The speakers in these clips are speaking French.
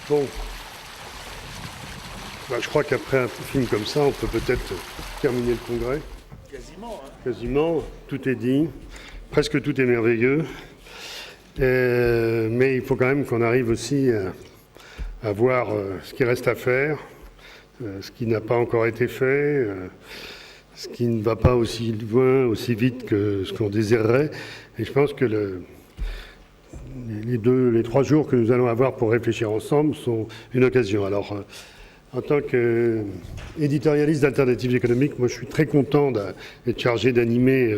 Bon, je crois qu'après un film comme ça, on peut peut-être terminer le congrès. Quasiment. Hein. Quasiment, tout est dit, presque tout est merveilleux. Mais il faut quand même qu'on arrive aussi à voir ce qui reste à faire, ce qui n'a pas encore été fait, ce qui ne va pas aussi loin, aussi vite que ce qu'on désirerait. Et je pense que les 3 jours que nous allons avoir pour réfléchir ensemble sont une occasion. Alors, en tant qu'éditorialiste d'Alternatives économiques, moi je suis très content d'être chargé d'animer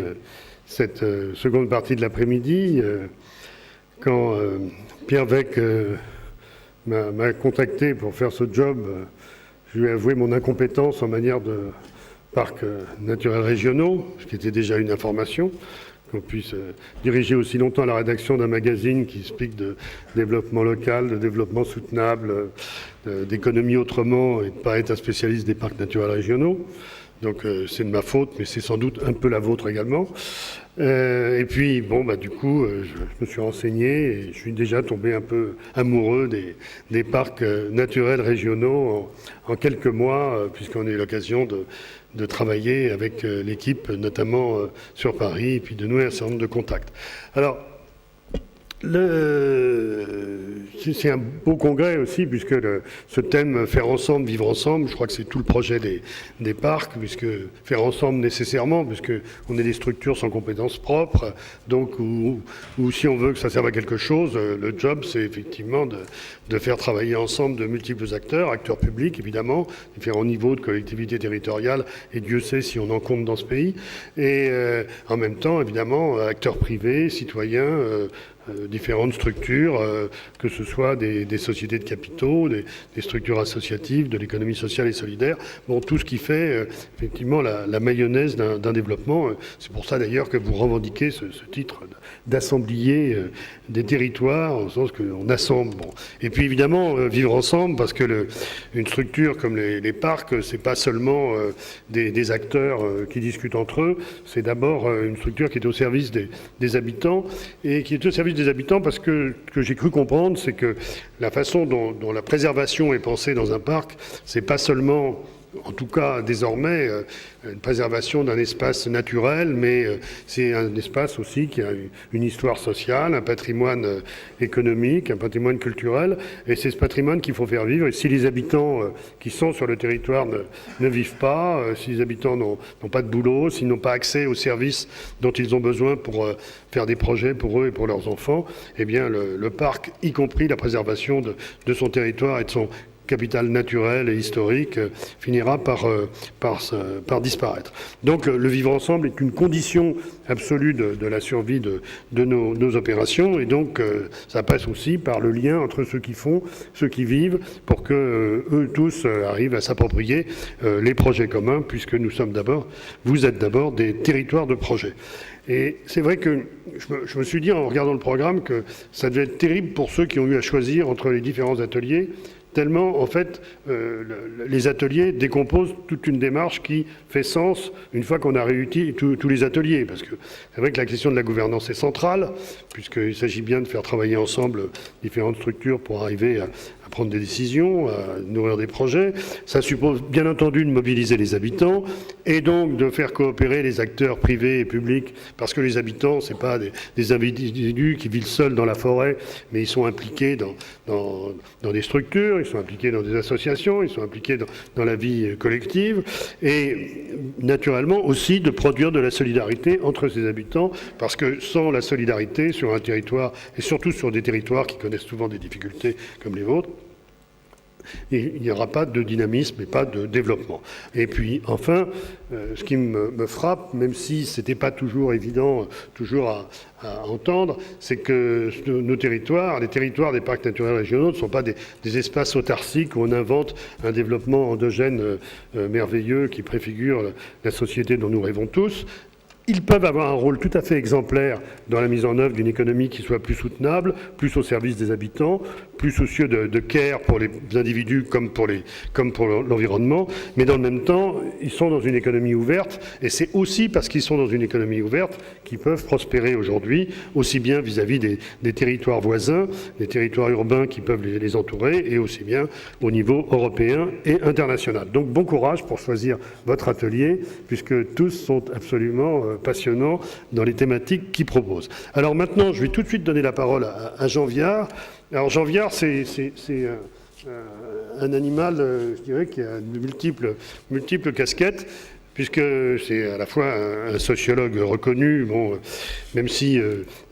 cette seconde partie de l'après-midi. Quand Pierre Weck m'a contacté pour faire ce job, je lui ai avoué mon incompétence en matière de parcs naturels régionaux, ce qui était déjà une information. Qu'on puisse diriger aussi longtemps la rédaction d'un magazine qui explique de développement local, de développement soutenable, d'économie autrement, et de ne pas être un spécialiste des parcs naturels régionaux. Donc c'est de ma faute, mais c'est sans doute un peu la vôtre également. Et puis, bon, du coup, je me suis renseigné et je suis déjà tombé un peu amoureux des parcs naturels régionaux en quelques mois, puisqu'on a eu l'occasion de travailler avec l'équipe, notamment sur Paris, et puis de nouer un certain nombre de contacts. Alors, c'est un beau congrès aussi, puisque ce thème « Faire ensemble, vivre ensemble », je crois que c'est tout le projet des parcs, puisque faire ensemble nécessairement, puisqu'on est des structures sans compétences propres, donc où si on veut que ça serve à quelque chose, le job, c'est effectivement de faire travailler ensemble de multiples acteurs publics évidemment, différents niveaux de collectivités territoriales, et Dieu sait si on en compte dans ce pays, et en même temps, évidemment, acteurs privés, citoyens, différentes structures, que ce soit des sociétés de capitaux, des structures associatives, de l'économie sociale et solidaire, bon, tout ce qui fait effectivement la mayonnaise d'un développement. C'est pour ça d'ailleurs que vous revendiquez ce titre d'assemblier des territoires, au sens qu'on assemble. Bon. Et puis évidemment, vivre ensemble, parce que une structure comme les parcs, c'est pas seulement des acteurs qui discutent entre eux, c'est d'abord une structure qui est au service des habitants, et qui est au service des habitants parce que ce que j'ai cru comprendre, c'est que la façon dont la préservation est pensée dans un parc, c'est pas seulement, en tout cas désormais, une préservation d'un espace naturel, mais c'est un espace aussi qui a une histoire sociale, un patrimoine économique, un patrimoine culturel, et c'est ce patrimoine qu'il faut faire vivre. Et si les habitants qui sont sur le territoire ne vivent pas, si les habitants n'ont pas de boulot, s'ils n'ont pas accès aux services dont ils ont besoin pour faire des projets pour eux et pour leurs enfants, eh bien le parc, y compris la préservation de son territoire et de son capital naturel et historique, finira par disparaître. Donc le vivre ensemble est une condition absolue de la survie de nos opérations, et donc ça passe aussi par le lien entre ceux qui font, ceux qui vivent, pour que eux tous arrivent à s'approprier les projets communs, puisque vous êtes d'abord des territoires de projets. Et c'est vrai que je me suis dit en regardant le programme que ça devait être terrible pour ceux qui ont eu à choisir entre les différents ateliers, tellement, en fait, les ateliers décomposent toute une démarche qui fait sens une fois qu'on a réuni tous les ateliers. Parce que c'est vrai que la question de la gouvernance est centrale, puisqu'il s'agit bien de faire travailler ensemble différentes structures pour arriver à prendre des décisions, à nourrir des projets. Ça suppose bien entendu de mobiliser les habitants et donc de faire coopérer les acteurs privés et publics, parce que les habitants, c'est pas des individus qui vivent seuls dans la forêt, mais ils sont impliqués dans des structures, ils sont impliqués dans des associations, ils sont impliqués dans la vie collective, et naturellement aussi de produire de la solidarité entre ces habitants, parce que sans la solidarité sur un territoire, et surtout sur des territoires qui connaissent souvent des difficultés comme les vôtres, il n'y aura pas de dynamisme et pas de développement. Et puis enfin, ce qui me frappe, même si ce n'était pas toujours évident, toujours à entendre, c'est que nos territoires, les territoires des parcs naturels régionaux ne sont pas des espaces autarciques où on invente un développement endogène merveilleux qui préfigure la société dont nous rêvons tous. Ils peuvent avoir un rôle tout à fait exemplaire dans la mise en œuvre d'une économie qui soit plus soutenable, plus au service des habitants, plus soucieux de care pour les individus comme pour l'environnement. Mais dans le même temps, ils sont dans une économie ouverte. Et c'est aussi parce qu'ils sont dans une économie ouverte qu'ils peuvent prospérer aujourd'hui, aussi bien vis-à-vis des territoires voisins, des territoires urbains qui peuvent les entourer, et aussi bien au niveau européen et international. Donc bon courage pour choisir votre atelier, puisque tous sont absolument passionnants dans les thématiques qu'ils proposent. Alors maintenant, je vais tout de suite donner la parole à Jean Viard. Alors Jean Viard, c'est un animal, je dirais, qui a de multiples casquettes, puisque c'est à la fois un sociologue reconnu, bon, même si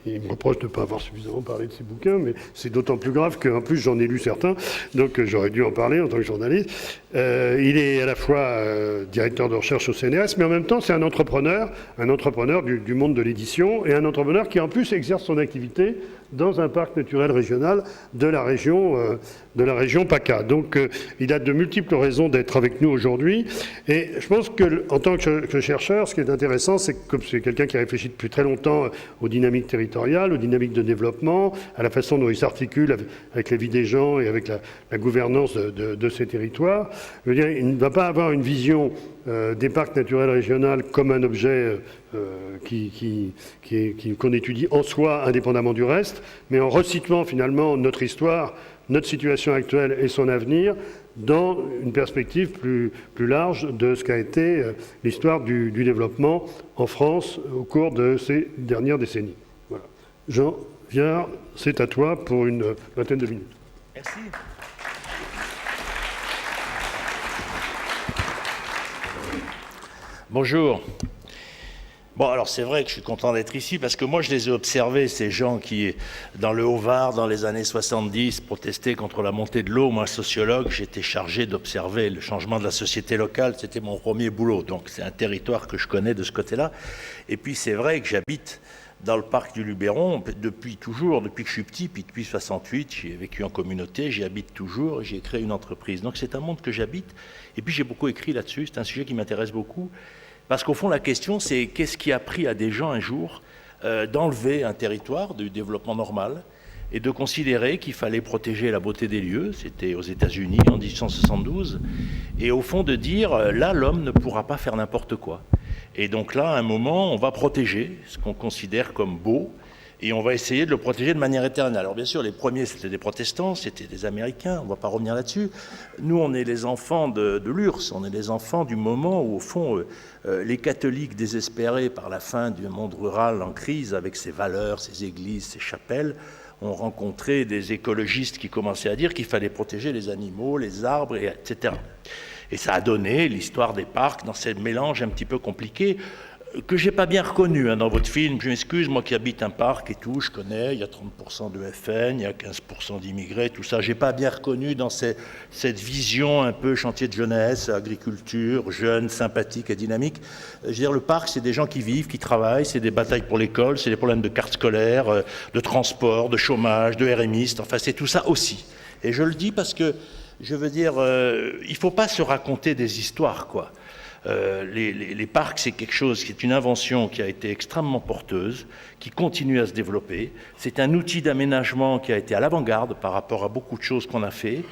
il me reproche de ne pas avoir suffisamment parlé de ses bouquins, mais c'est d'autant plus grave qu'en plus j'en ai lu certains, donc j'aurais dû en parler en tant que journaliste. Il est à la fois directeur de recherche au CNRS, mais en même temps c'est un entrepreneur du monde de l'édition, et un entrepreneur qui en plus exerce son activité dans un parc naturel régional de la région PACA. Donc il a de multiples raisons d'être avec nous aujourd'hui, et je pense qu'en tant que chercheur, ce qui est intéressant, c'est que comme c'est quelqu'un qui a réfléchi depuis très longtemps aux dynamiques territoriales, aux dynamiques de développement, à la façon dont il s'articule avec la vie des gens et avec la gouvernance de ces territoires. Je veux dire, il ne va pas avoir une vision des parcs naturels régionaux comme un objet qu'on étudie en soi indépendamment du reste, mais en resituant finalement notre histoire, notre situation actuelle et son avenir dans une perspective plus large de ce qu'a été l'histoire du développement en France au cours de ces dernières décennies. Voilà. Jean Viard, c'est à toi pour une vingtaine de minutes. Merci. Bonjour. Bon, alors c'est vrai que je suis content d'être ici parce que moi je les ai observés, ces gens qui, dans le Haut-Var, dans les années 70, protestaient contre la montée de l'eau. Moi, sociologue, j'étais chargé d'observer le changement de la société locale. C'était mon premier boulot, donc c'est un territoire que je connais de ce côté-là. Et puis c'est vrai que j'habite dans le parc du Luberon depuis toujours, depuis que je suis petit, puis depuis 68, j'ai vécu en communauté, j'y habite toujours, j'ai créé une entreprise. Donc c'est un monde que j'habite, et puis j'ai beaucoup écrit là-dessus, c'est un sujet qui m'intéresse beaucoup, parce qu'au fond la question c'est qu'est-ce qui a pris à des gens un jour d'enlever un territoire du développement normal et de considérer qu'il fallait protéger la beauté des lieux, c'était aux États-Unis en 1872, et au fond de dire là l'homme ne pourra pas faire n'importe quoi. Et donc là, à un moment, on va protéger ce qu'on considère comme beau, et on va essayer de le protéger de manière éternelle. Alors bien sûr, les premiers, c'était des protestants, c'était des Américains, on ne va pas revenir là-dessus. Nous, on est les enfants de l'URSS, on est les enfants du moment où, au fond, les catholiques désespérés par la fin du monde rural en crise, avec ses valeurs, ses églises, ses chapelles, ont rencontré des écologistes qui commençaient à dire qu'il fallait protéger les animaux, les arbres, etc. Et ça a donné l'histoire des parcs dans ce mélange un petit peu compliqué que j'ai pas bien reconnu dans votre film. Je m'excuse, moi qui habite un parc et tout, je connais, il y a 30% de FN, il y a 15% d'immigrés, tout ça. J'ai pas bien reconnu dans cette vision un peu chantier de jeunesse, agriculture, jeune, sympathique et dynamique. Je veux dire, le parc, c'est des gens qui vivent, qui travaillent, c'est des batailles pour l'école, c'est des problèmes de carte scolaire, de transport, de chômage, de RMistes, enfin c'est tout ça aussi. Et je le dis parce que je veux dire, il ne faut pas se raconter des histoires, quoi. Les parcs, c'est quelque chose qui est une invention qui a été extrêmement porteuse, qui continue à se développer. C'est un outil d'aménagement qui a été à l'avant-garde par rapport à beaucoup de choses qu'on a fait,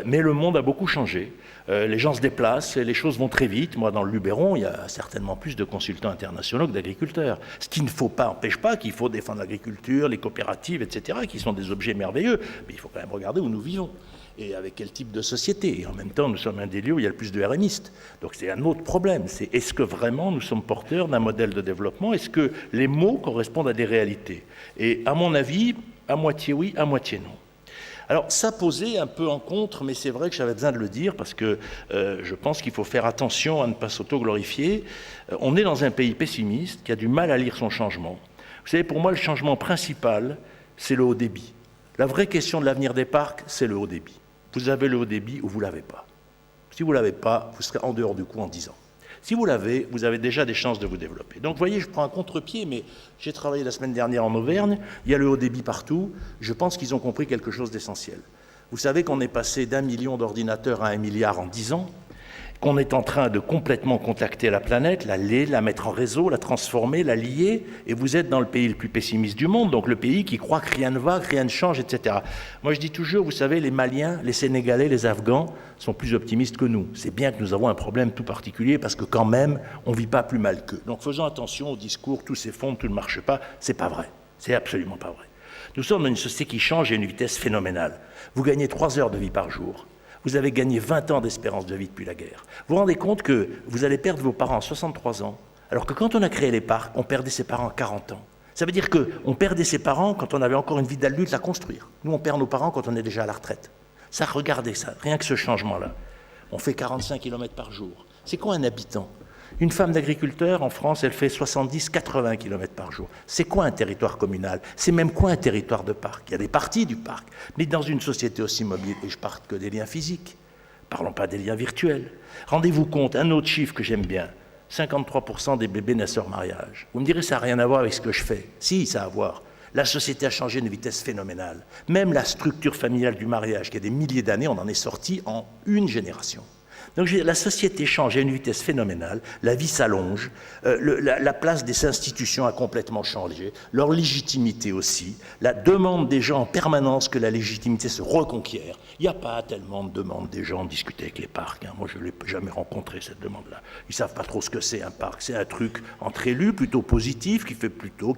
mais le monde a beaucoup changé. Les gens se déplacent, les choses vont très vite. Moi, dans le Luberon, il y a certainement plus de consultants internationaux que d'agriculteurs. Ce qui ne faut pas, empêche pas qu'il faut défendre l'agriculture, les coopératives, etc., qui sont des objets merveilleux. Mais il faut quand même regarder où nous vivons et avec quel type de société. Et en même temps, nous sommes un des lieux où il y a le plus de RMistes. Donc c'est un autre problème. C'est est-ce que vraiment nous sommes porteurs d'un modèle de développement? Est-ce que les mots correspondent à des réalités? Et à mon avis, à moitié oui, à moitié non. Alors ça posait un peu en contre, mais c'est vrai que j'avais besoin de le dire parce que je pense qu'il faut faire attention à ne pas s'auto-glorifier. On est dans un pays pessimiste qui a du mal à lire son changement. Vous savez, pour moi, le changement principal, c'est le haut débit. La vraie question de l'avenir des parcs, c'est le haut débit. Vous avez le haut débit ou vous ne l'avez pas. Si vous ne l'avez pas, vous serez en dehors du coup en 10 ans. Si vous l'avez, vous avez déjà des chances de vous développer. Donc vous voyez, je prends un contre-pied, mais j'ai travaillé la semaine dernière en Auvergne, il y a le haut débit partout, je pense qu'ils ont compris quelque chose d'essentiel. Vous savez qu'on est passé d'1 million d'ordinateurs à 1 milliard en 10 ans, qu'on est en train de complètement contacter la planète, la mettre en réseau, la transformer, la lier, et vous êtes dans le pays le plus pessimiste du monde, donc le pays qui croit que rien ne va, que rien ne change, etc. Moi je dis toujours, vous savez, les Maliens, les Sénégalais, les Afghans sont plus optimistes que nous. C'est bien que nous avons un problème tout particulier, parce que quand même, on ne vit pas plus mal qu'eux. Donc faisons attention au discours, tout s'effondre, tout ne marche pas, c'est pas vrai. C'est absolument pas vrai. Nous sommes dans une société qui change à une vitesse phénoménale. Vous gagnez 3 heures de vie par jour. Vous avez gagné 20 ans d'espérance de vie depuis la guerre. Vous vous rendez compte que vous allez perdre vos parents à 63 ans, alors que quand on a créé les parcs, on perdait ses parents à 40 ans. Ça veut dire qu'on perdait ses parents quand on avait encore une vie d'adulte à construire. Nous, on perd nos parents quand on est déjà à la retraite. Ça, regardez ça, rien que ce changement-là. On fait 45 km par jour. C'est quoi un habitant ? Une femme d'agriculteur, en France, elle fait 70-80 km par jour. C'est quoi un territoire communal? C'est même quoi un territoire de parc? Il y a des parties du parc. Mais dans une société aussi mobile, et je parle que des liens physiques, parlons pas des liens virtuels. Rendez-vous compte, un autre chiffre que j'aime bien, 53% des bébés naissent hors mariage. Vous me direz, ça n'a rien à voir avec ce que je fais. Si, ça a à voir. La société a changé à une vitesse phénoménale. Même la structure familiale du mariage, qui a des milliers d'années, on en est sorti en une génération. Donc la société change à une vitesse phénoménale, la vie s'allonge, la place des institutions a complètement changé, leur légitimité aussi, la demande des gens en permanence que la légitimité se reconquiert. Il n'y a pas tellement de demande des gens de discuter avec les parcs. Moi, je ne l'ai jamais rencontré, cette demande-là. Ils ne savent pas trop ce que c'est un parc. C'est un truc entre élus, plutôt positif, qui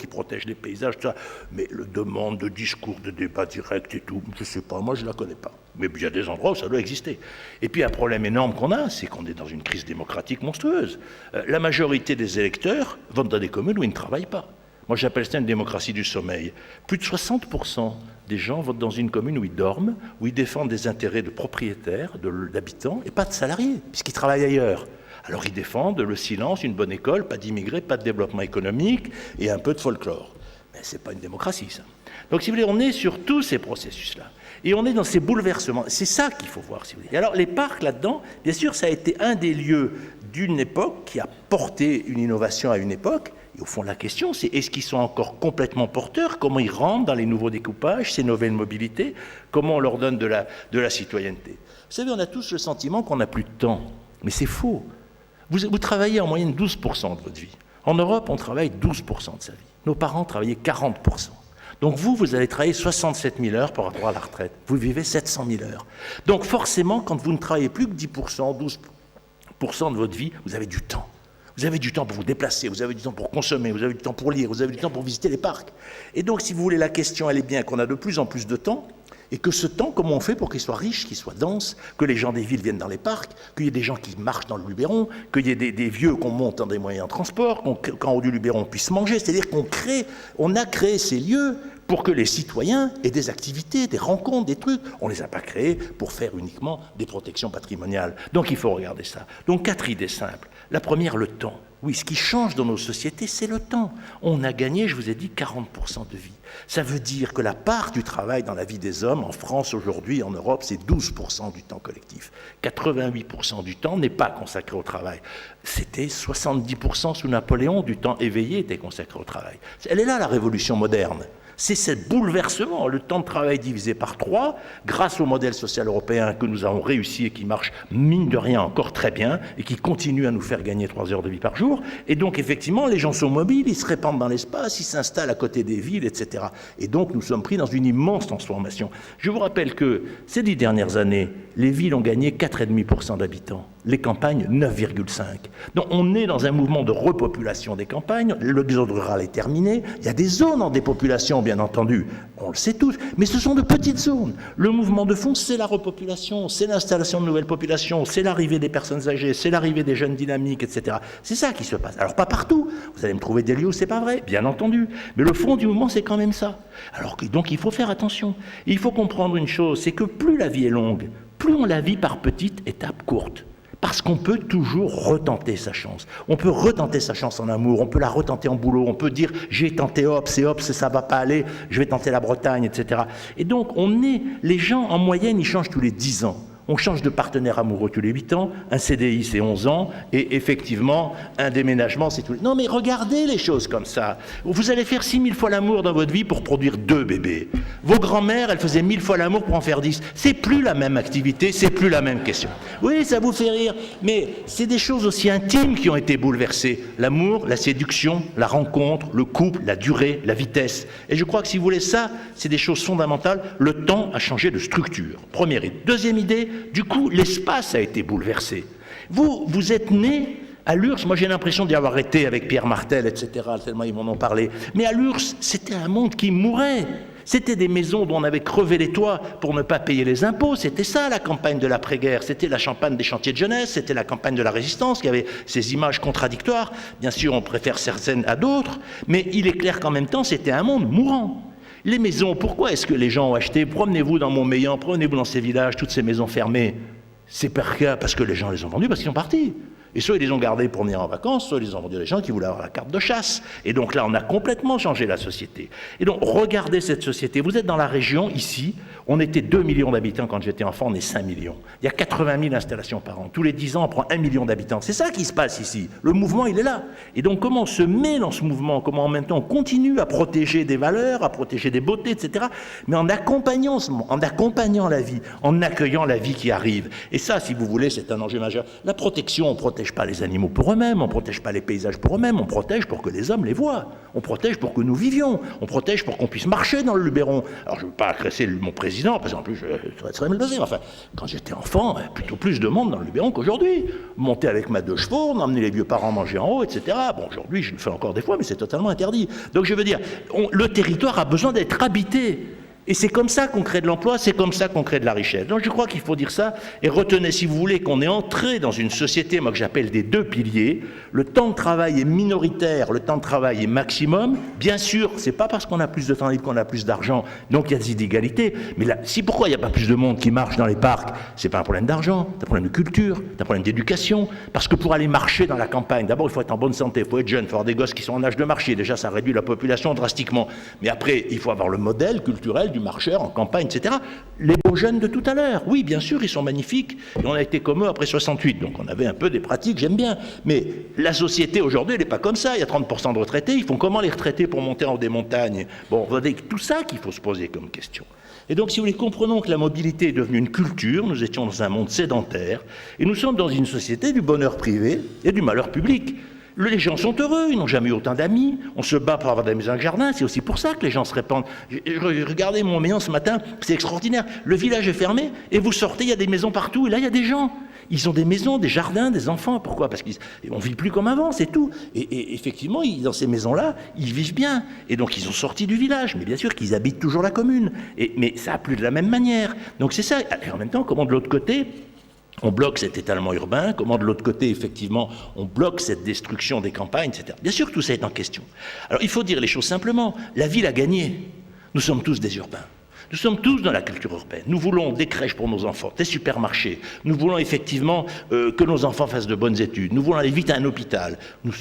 protège les paysages, tout ça. Mais le demande de discours, de débat direct et tout, je ne sais pas, moi, je ne la connais pas. Mais il y a des endroits où ça doit exister. Et puis un problème énorme qu'on a, c'est qu'on est dans une crise démocratique monstrueuse. La majorité des électeurs votent dans des communes où ils ne travaillent pas. Moi j'appelle ça une démocratie du sommeil. Plus de 60% des gens votent dans une commune où ils dorment, où ils défendent des intérêts de propriétaires, d'habitants, et pas de salariés, puisqu'ils travaillent ailleurs. Alors ils défendent le silence, une bonne école, pas d'immigrés, pas de développement économique, et un peu de folklore. Mais c'est pas une démocratie, ça. Donc si vous voulez, on est sur tous ces processus-là. Et on est dans ces bouleversements. C'est ça qu'il faut voir, si vous voulez. Et alors, les parcs, là-dedans, bien sûr, ça a été un des lieux d'une époque qui a porté une innovation à une époque. Et au fond, la question, c'est est-ce qu'ils sont encore complètement porteurs? Comment ils rentrent dans les nouveaux découpages, ces nouvelles mobilités? Comment on leur donne de la citoyenneté? Vous savez, on a tous le sentiment qu'on n'a plus de temps. Mais c'est faux. Vous travaillez en moyenne 12% de votre vie. En Europe, on travaille 12% de sa vie. Nos parents travaillaient 40%. Donc vous allez travailler 67 000 heures pour avoir droit à la retraite. Vous vivez 700 000 heures. Donc forcément, quand vous ne travaillez plus que 10%, 12% de votre vie, vous avez du temps. Vous avez du temps pour vous déplacer, vous avez du temps pour consommer, vous avez du temps pour lire, vous avez du temps pour visiter les parcs. Et donc, si vous voulez, la question, elle est bien qu'on a de plus en plus de temps, et que ce temps, comment on fait pour qu'il soit riche, qu'il soit dense, que les gens des villes viennent dans les parcs, qu'il y ait des gens qui marchent dans le Luberon, qu'il y ait des vieux qu'on monte dans des moyens de transport, qu'en haut du Luberon on puisse manger. C'est-à-dire qu'on a créé ces lieux pour que les citoyens aient des activités, des rencontres, des trucs. On ne les a pas créés pour faire uniquement des protections patrimoniales. Donc il faut regarder ça. Donc 4 idées simples. La première, le temps. Oui, ce qui change dans nos sociétés, c'est le temps. On a gagné, je vous ai dit, 40% de vie. Ça veut dire que la part du travail dans la vie des hommes, en France aujourd'hui, en Europe, c'est 12% du temps collectif. 88% du temps n'est pas consacré au travail. C'était 70% sous Napoléon, du temps éveillé était consacré au travail. Elle est là, la révolution moderne. C'est ce bouleversement, le temps de travail divisé par 3, grâce au modèle social européen que nous avons réussi et qui marche, mine de rien, encore très bien, et qui continue à nous faire gagner 3 heures de vie par jour. Et donc, effectivement, les gens sont mobiles, ils se répandent dans l'espace, ils s'installent à côté des villes, etc. Et donc, nous sommes pris dans une immense transformation. Je vous rappelle que ces 10 dernières années, les villes ont gagné 4,5% d'habitants. Les campagnes, 9,5. Donc on est dans un mouvement de repopulation des campagnes, l'exode rural est terminé, il y a des zones en dépopulation, bien entendu, on le sait tous, mais ce sont de petites zones. Le mouvement de fond, c'est la repopulation, c'est l'installation de nouvelles populations, c'est l'arrivée des personnes âgées, c'est l'arrivée des jeunes dynamiques, etc. C'est ça qui se passe. Alors pas partout, vous allez me trouver des lieux où c'est pas vrai, bien entendu, mais le fond du mouvement, c'est quand même ça. Alors donc il faut faire attention. Et il faut comprendre une chose, c'est que plus la vie est longue, plus on la vit par petites étapes courtes. Parce qu'on peut toujours retenter sa chance. On peut retenter sa chance en amour, on peut la retenter en boulot, on peut dire « j'ai tenté Hops, et Hops, ça va pas aller, je vais tenter la Bretagne, etc. » Et donc, les gens, en moyenne, ils changent tous les 10 ans. On change de partenaire amoureux tous les 8 ans, un CDI c'est 11 ans, et effectivement, un déménagement c'est tout. Non mais regardez les choses comme ça. Vous allez faire 6000 fois l'amour dans votre vie pour produire 2 bébés. Vos grands-mères, elles faisaient 1000 fois l'amour pour en faire 10. C'est plus la même activité, c'est plus la même question. Oui, ça vous fait rire, mais c'est des choses aussi intimes qui ont été bouleversées. L'amour, la séduction, la rencontre, le couple, la durée, la vitesse. Et je crois que si vous voulez ça, c'est des choses fondamentales. Le temps a changé de structure. Première idée. Deuxième idée, du coup, l'espace a été bouleversé. Vous êtes né à l'URSS, moi j'ai l'impression d'y avoir été avec Pierre Martel, etc., tellement ils m'en ont parlé. Mais à l'URSS, c'était un monde qui mourait. C'était des maisons dont on avait crevé les toits pour ne pas payer les impôts. C'était ça la campagne de l'après-guerre. C'était la campagne des chantiers de jeunesse, c'était la campagne de la résistance qui avait ces images contradictoires. Bien sûr, on préfère certaines à d'autres, mais il est clair qu'en même temps, c'était un monde mourant. Les maisons, pourquoi est-ce que les gens ont acheté? Promenez-vous dans Montmélian, promenez-vous dans ces villages, toutes ces maisons fermées. C'est parce que les gens les ont vendues, parce qu'ils sont partis. Et soit ils les ont gardés pour venir en vacances, soit ils les ont vendus à des gens qui voulaient avoir la carte de chasse. Et donc là, on a complètement changé la société. Et donc, regardez cette société. Vous êtes dans la région, ici, on était 2 millions d'habitants quand j'étais enfant, on est 5 millions. Il y a 80 000 installations par an. Tous les 10 ans, on prend 1 million d'habitants. C'est ça qui se passe ici. Le mouvement, il est là. Et donc, comment on se met dans ce mouvement? Comment en même temps on continue à protéger des valeurs, à protéger des beautés, etc. Mais en accompagnant ce moment, en accompagnant la vie, en accueillant la vie qui arrive. Et ça, si vous voulez, c'est un enjeu majeur. La protection, on ne protège pas les animaux pour eux-mêmes, on ne protège pas les paysages pour eux-mêmes, on protège pour que les hommes les voient. On protège pour que nous vivions. On protège pour qu'on puisse marcher dans le Luberon. Alors, je ne veux pas agresser mon président, parce qu'en plus, je serais mal basé. Enfin, quand j'étais enfant, il y avait plutôt plus de monde dans le Luberon qu'aujourd'hui. Monter avec ma 2 chevaux, on emmenait les vieux parents manger en haut, etc. Bon, aujourd'hui, je le fais encore des fois, mais c'est totalement interdit. Donc, je veux dire, le territoire a besoin d'être habité. Et c'est comme ça qu'on crée de l'emploi, c'est comme ça qu'on crée de la richesse. Donc je crois qu'il faut dire ça, et retenez si vous voulez qu'on est entré dans une société, moi que j'appelle des 2 piliers, le temps de travail est minoritaire, le temps de travail est maximum. Bien sûr, c'est pas parce qu'on a plus de temps libre qu'on a plus d'argent, donc il y a des inégalités. Mais là, pourquoi il n'y a pas plus de monde qui marche dans les parcs? C'est pas un problème d'argent, c'est un problème de culture, c'est un problème d'éducation. Parce que pour aller marcher dans la campagne, d'abord il faut être en bonne santé, il faut être jeune, il faut avoir des gosses qui sont en âge de marcher. Déjà ça réduit la population drastiquement. Mais après, il faut avoir le modèle culturel du marcheur en campagne, etc. Les beaux jeunes de tout à l'heure, oui, bien sûr, ils sont magnifiques. Et on a été comme eux après 68, donc on avait un peu des pratiques, j'aime bien. Mais la société aujourd'hui, elle n'est pas comme ça. Il y a 30% de retraités. Ils font comment les retraités pour monter en haut des montagnes? Bon, vous voyez, tout ça qu'il faut se poser comme question. Et donc, si vous voulez, comprenons que la mobilité est devenue une culture. Nous étions dans un monde sédentaire et nous sommes dans une société du bonheur privé et du malheur public. Les gens sont heureux, ils n'ont jamais eu autant d'amis, on se bat pour avoir des maisons de jardin, c'est aussi pour ça que les gens se répandent. Regardez Montmélian ce matin, c'est extraordinaire, le village est fermé, et vous sortez, il y a des maisons partout, et là il y a des gens. Ils ont des maisons, des jardins, des enfants, pourquoi? Parce qu'on ne vit plus comme avant, c'est tout. Et effectivement, dans ces maisons-là, ils vivent bien, et donc ils sont sortis du village, mais bien sûr qu'ils habitent toujours la commune, mais ça n'a plus de la même manière. Donc c'est ça, et en même temps, comment de l'autre côté, on bloque cet étalement urbain, comment de l'autre côté, effectivement, on bloque cette destruction des campagnes, etc. Bien sûr, tout ça est en question. Alors, il faut dire les choses simplement. La ville a gagné. Nous sommes tous des urbains. Nous sommes tous dans la culture urbaine. Nous voulons des crèches pour nos enfants, des supermarchés. Nous voulons effectivement que nos enfants fassent de bonnes études. Nous voulons aller vite à un hôpital. Nous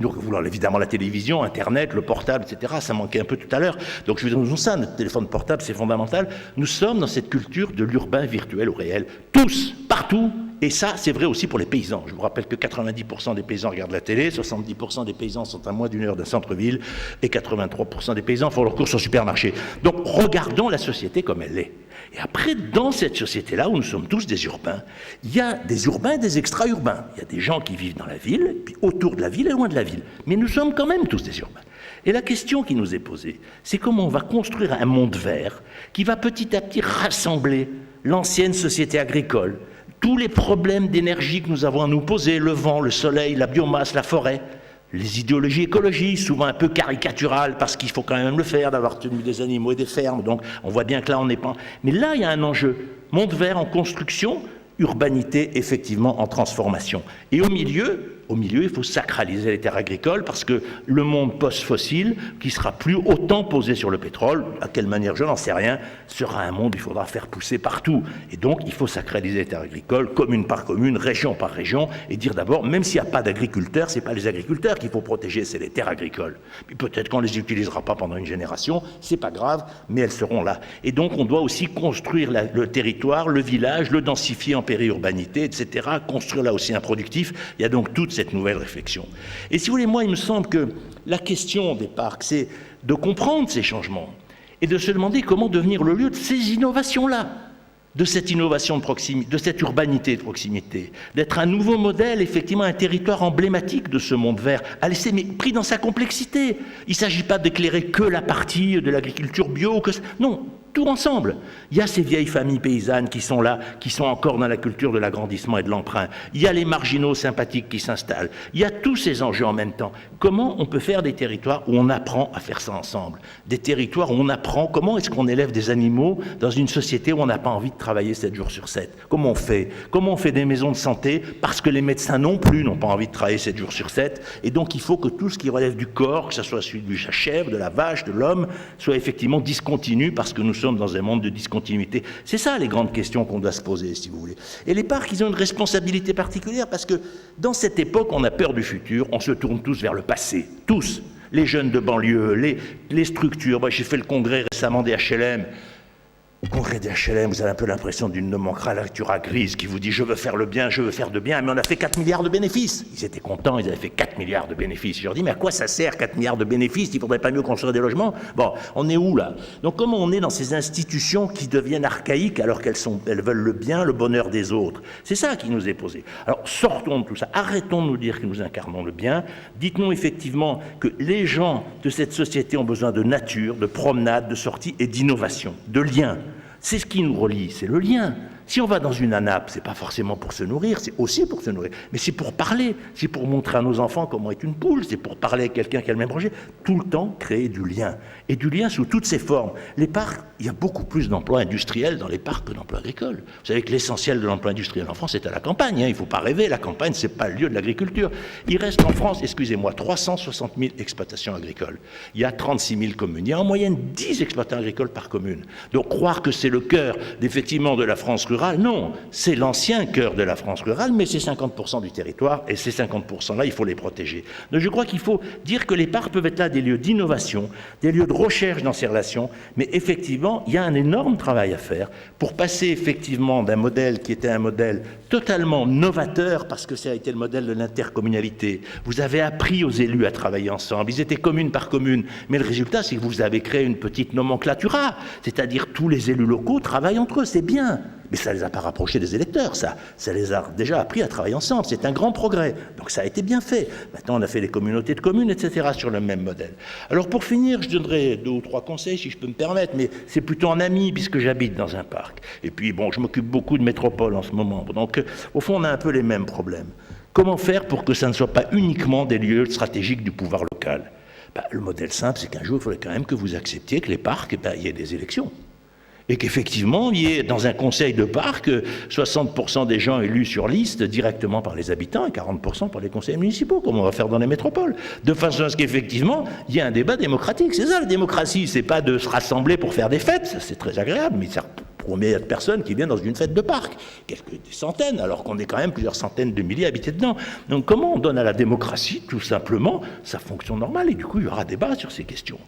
voulons évidemment la télévision, Internet, le portable, etc. Ça manquait un peu tout à l'heure. Donc je vous dis ça, notre téléphone portable, c'est fondamental. Nous sommes dans cette culture de l'urbain virtuel au réel. Tous, partout. Et ça, c'est vrai aussi pour les paysans. Je vous rappelle que 90% des paysans regardent la télé, 70% des paysans sont à moins d'une heure d'un centre-ville, et 83% des paysans font leurs courses au supermarché. Donc, regardons la société comme elle est. Et après, dans cette société-là, où nous sommes tous des urbains, il y a des urbains et des extra-urbains. Il y a des gens qui vivent dans la ville, puis autour de la ville et loin de la ville. Mais nous sommes quand même tous des urbains. Et la question qui nous est posée, c'est comment on va construire un monde vert qui va petit à petit rassembler l'ancienne société agricole, tous les problèmes d'énergie que nous avons à nous poser, le vent, le soleil, la biomasse, la forêt, les idéologies écologistes, souvent un peu caricaturales, parce qu'il faut quand même le faire, d'avoir tenu des animaux et des fermes, donc on voit bien que là on n'est pas... Mais là il y a un enjeu, monde vert en construction, urbanité effectivement en transformation. Et au milieu, au milieu, il faut sacraliser les terres agricoles parce que le monde post-fossile, qui sera plus autant posé sur le pétrole, à quelle manière, je n'en sais rien, sera un monde où il faudra faire pousser partout. Et donc, il faut sacraliser les terres agricoles, commune par commune, région par région, et dire d'abord, même s'il n'y a pas d'agriculteurs, c'est pas les agriculteurs qu'il faut protéger, c'est les terres agricoles. Puis peut-être qu'on les utilisera pas pendant une génération, c'est pas grave, mais elles seront là. Et donc, on doit aussi construire le territoire, le village, le densifier en périurbanité, etc., construire là aussi un productif. Il y a donc toute cette nouvelle réflexion. Et si vous voulez, moi, il me semble que la question des parcs, c'est de comprendre ces changements et de se demander comment devenir le lieu de ces innovations-là, de cette innovation de proximité, de cette urbanité de proximité, d'être un nouveau modèle, effectivement, un territoire emblématique de ce monde vert, à laisser, mais pris dans sa complexité. Il ne s'agit pas d'éclairer que la partie de l'agriculture bio, non, tout ensemble. Il y a ces vieilles familles paysannes qui sont là, qui sont encore dans la culture de l'agrandissement et de l'emprunt. Il y a les marginaux sympathiques qui s'installent. Il y a tous ces enjeux en même temps. Comment on peut faire des territoires où on apprend à faire ça ensemble? Des territoires où on apprend comment est-ce qu'on élève des animaux dans une société où on n'a pas envie de travailler 7 jours sur 7? Comment on fait? Comment on fait des maisons de santé parce que les médecins non plus n'ont pas envie de travailler 7 jours sur 7? Et donc il faut que tout ce qui relève du corps, que ce soit celui de la chèvre, de la vache, de l'homme, soit effectivement discontinu parce que nous sommes dans un monde de discontinuité. C'est ça les grandes questions qu'on doit se poser, si vous voulez. Et les parcs, ils ont une responsabilité particulière parce que dans cette époque, on a peur du futur, on se tourne tous vers le passé. Tous. Les jeunes de banlieue, les structures. Moi, j'ai fait le congrès récemment des HLM. Au congrès des HLM, vous avez un peu l'impression d'une nomenclature grise qui vous dit « je veux faire le bien, je veux faire de bien », mais on a fait 4 milliards de bénéfices. Ils étaient contents, ils avaient fait 4 milliards de bénéfices. Je leur dis « mais à quoi ça sert 4 milliards de bénéfices? Il ne faudrait pas mieux construire des logements ?» Bon, on est où là? Donc comment on est dans ces institutions qui deviennent archaïques alors qu'elles veulent le bien, le bonheur des autres? C'est ça qui nous est posé. Alors sortons de tout ça, arrêtons de nous dire que nous incarnons le bien, dites-nous effectivement que les gens de cette société ont besoin de nature, de promenade, de sortie et d'innovation, de liens. C'est ce qui nous relie, c'est le lien. Si on va dans une ANAP, c'est pas forcément pour se nourrir, c'est aussi pour se nourrir, mais c'est pour parler, c'est pour montrer à nos enfants comment est une poule, c'est pour parler avec quelqu'un qui a le même projet. Tout le temps, créer du lien. Et du lien sous toutes ses formes. Les parcs, il y a beaucoup plus d'emplois industriels dans les parcs que d'emplois agricoles. Vous savez que l'essentiel de l'emploi industriel en France est à la campagne. Il ne faut pas rêver, la campagne, c'est pas le lieu de l'agriculture. Il reste en France, excusez-moi, 360 000 exploitations agricoles. Il y a 36 000 communes. Il y a en moyenne 10 exploitants agricoles par commune. Donc croire que c'est le cœur, effectivement, de la France rurale, non, c'est l'ancien cœur de la France rurale, mais c'est 50% du territoire, et ces 50%-là, il faut les protéger. Donc je crois qu'il faut dire que les parcs peuvent être là des lieux d'innovation, des lieux de recherche dans ces relations, mais effectivement, il y a un énorme travail à faire pour passer effectivement d'un modèle qui était un modèle totalement novateur, parce que ça a été le modèle de l'intercommunalité. Vous avez appris aux élus à travailler ensemble, ils étaient commune par commune, mais le résultat, c'est que vous avez créé une petite nomenclatura, c'est-à-dire tous les élus locaux travaillent entre eux, c'est bien. Mais ça ne les a pas rapprochés des électeurs, ça les a déjà appris à travailler ensemble, c'est un grand progrès. Donc ça a été bien fait. Maintenant, on a fait des communautés de communes, etc., sur le même modèle. Alors pour finir, je donnerai 2 ou 3 conseils, si je peux me permettre, mais c'est plutôt en ami, puisque j'habite dans un parc. Et puis, bon, je m'occupe beaucoup de métropole en ce moment. Donc, au fond, on a un peu les mêmes problèmes. Comment faire pour que ça ne soit pas uniquement des lieux stratégiques du pouvoir local? Le modèle simple, c'est qu'un jour, il faudrait quand même que vous acceptiez que les parcs, il y ait des élections. Et qu'effectivement, il y ait dans un conseil de parc 60% des gens élus sur liste directement par les habitants et 40% par les conseils municipaux, comme on va faire dans les métropoles. De façon à ce qu'effectivement, il y ait un débat démocratique. C'est ça, la démocratie, c'est pas de se rassembler pour faire des fêtes, ça, c'est très agréable, mais ça combien de personnes qui viennent dans une fête de parc? Des centaines, alors qu'on est quand même plusieurs centaines de milliers habités dedans. Donc comment on donne à la démocratie, tout simplement, sa fonction normale? Et du coup, il y aura débat sur ces questions.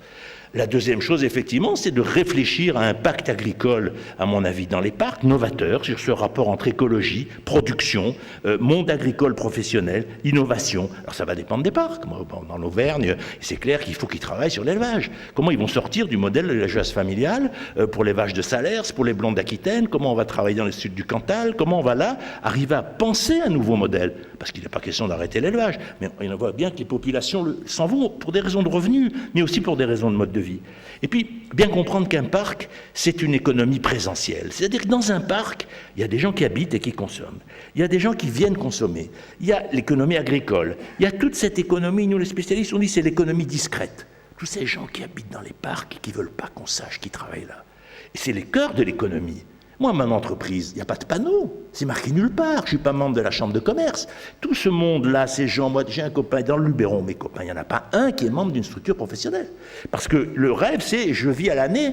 La deuxième chose, effectivement, c'est de réfléchir à un pacte agricole, à mon avis, dans les parcs, novateur, sur ce rapport entre écologie, production, monde agricole professionnel, innovation. Alors ça va dépendre des parcs. Moi, dans l'Auvergne, c'est clair qu'il faut qu'ils travaillent sur l'élevage. Comment ils vont sortir du modèle de l'élevage familial pour les vaches de Salers, pour les blondes d'Aquitaine? Comment on va travailler dans le sud du Cantal? Comment on va là arriver à penser un nouveau modèle? Parce qu'il n'est pas question d'arrêter l'élevage, mais on voit bien que les populations s'en vont pour des raisons de revenus, mais aussi pour des raisons de mode de vie. Et puis, bien comprendre qu'un parc, c'est une économie présentielle. C'est-à-dire que dans un parc, il y a des gens qui habitent et qui consomment. Il y a des gens qui viennent consommer. Il y a l'économie agricole. Il y a toute cette économie, nous les spécialistes, on dit c'est l'économie discrète. Tous ces gens qui habitent dans les parcs et qui ne veulent pas qu'on sache qu'ils travaillent là. Et c'est les cœurs de l'économie. Moi, mon entreprise, il n'y a pas de panneau, c'est marqué nulle part, je ne suis pas membre de la chambre de commerce. Tout ce monde-là, ces gens, moi j'ai un copain dans le Luberon, mes copains, il n'y en a pas un qui est membre d'une structure professionnelle. Parce que le rêve, c'est je vis à l'année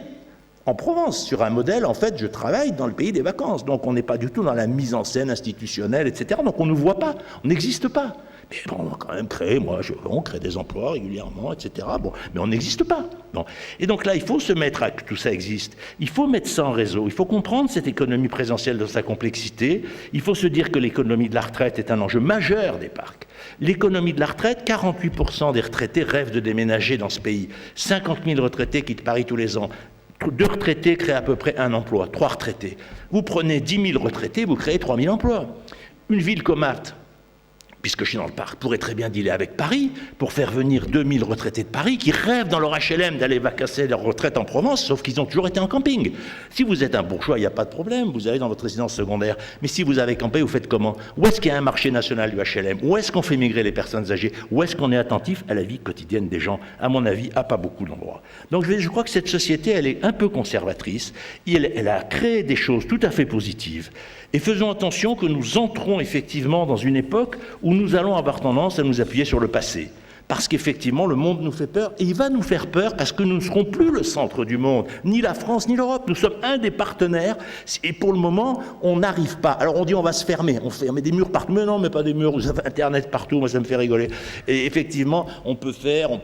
en Provence, sur un modèle, en fait, je travaille dans le pays des vacances. Donc on n'est pas du tout dans la mise en scène institutionnelle, etc. Donc on ne nous voit pas, on n'existe pas. Mais bon, on va quand même créer, on crée des emplois régulièrement, etc. Bon, mais on n'existe pas. Bon. Et donc là, il faut se mettre à que tout ça existe. Il faut mettre ça en réseau. Il faut comprendre cette économie présentielle dans sa complexité. Il faut se dire que l'économie de la retraite est un enjeu majeur des parcs. L'économie de la retraite, 48% des retraités rêvent de déménager dans ce pays. 50 000 retraités quittent Paris tous les ans. 2 retraités créent à peu près un emploi, 3 retraités. Vous prenez 10 000 retraités, vous créez 3 000 emplois. Une ville comme Apt, puisque je suis dans le parc, pourrait très bien dealer avec Paris pour faire venir 2000 retraités de Paris qui rêvent dans leur HLM d'aller vacancer leur retraite en Provence, sauf qu'ils ont toujours été en camping. Si vous êtes un bourgeois, il n'y a pas de problème, vous allez dans votre résidence secondaire. Mais si vous avez campé, vous faites comment? Où est-ce qu'il y a un marché national du HLM? Où est-ce qu'on fait migrer les personnes âgées? Où est-ce qu'on est attentif à la vie quotidienne des gens? À mon avis, à pas beaucoup d'endroits. Donc je crois que cette société, elle est un peu conservatrice. Elle a créé des choses tout à fait positives. Et faisons attention que nous entrons effectivement dans une époque où nous allons avoir tendance à nous appuyer sur le passé. Parce qu'effectivement, le monde nous fait peur, et il va nous faire peur parce que nous ne serons plus le centre du monde, ni la France, ni l'Europe. Nous sommes un des partenaires, et pour le moment, on n'arrive pas. Alors on dit on va se fermer, on ferme des murs partout, mais non, mais pas des murs, vous avez Internet partout, moi ça me fait rigoler. Et effectivement, on peut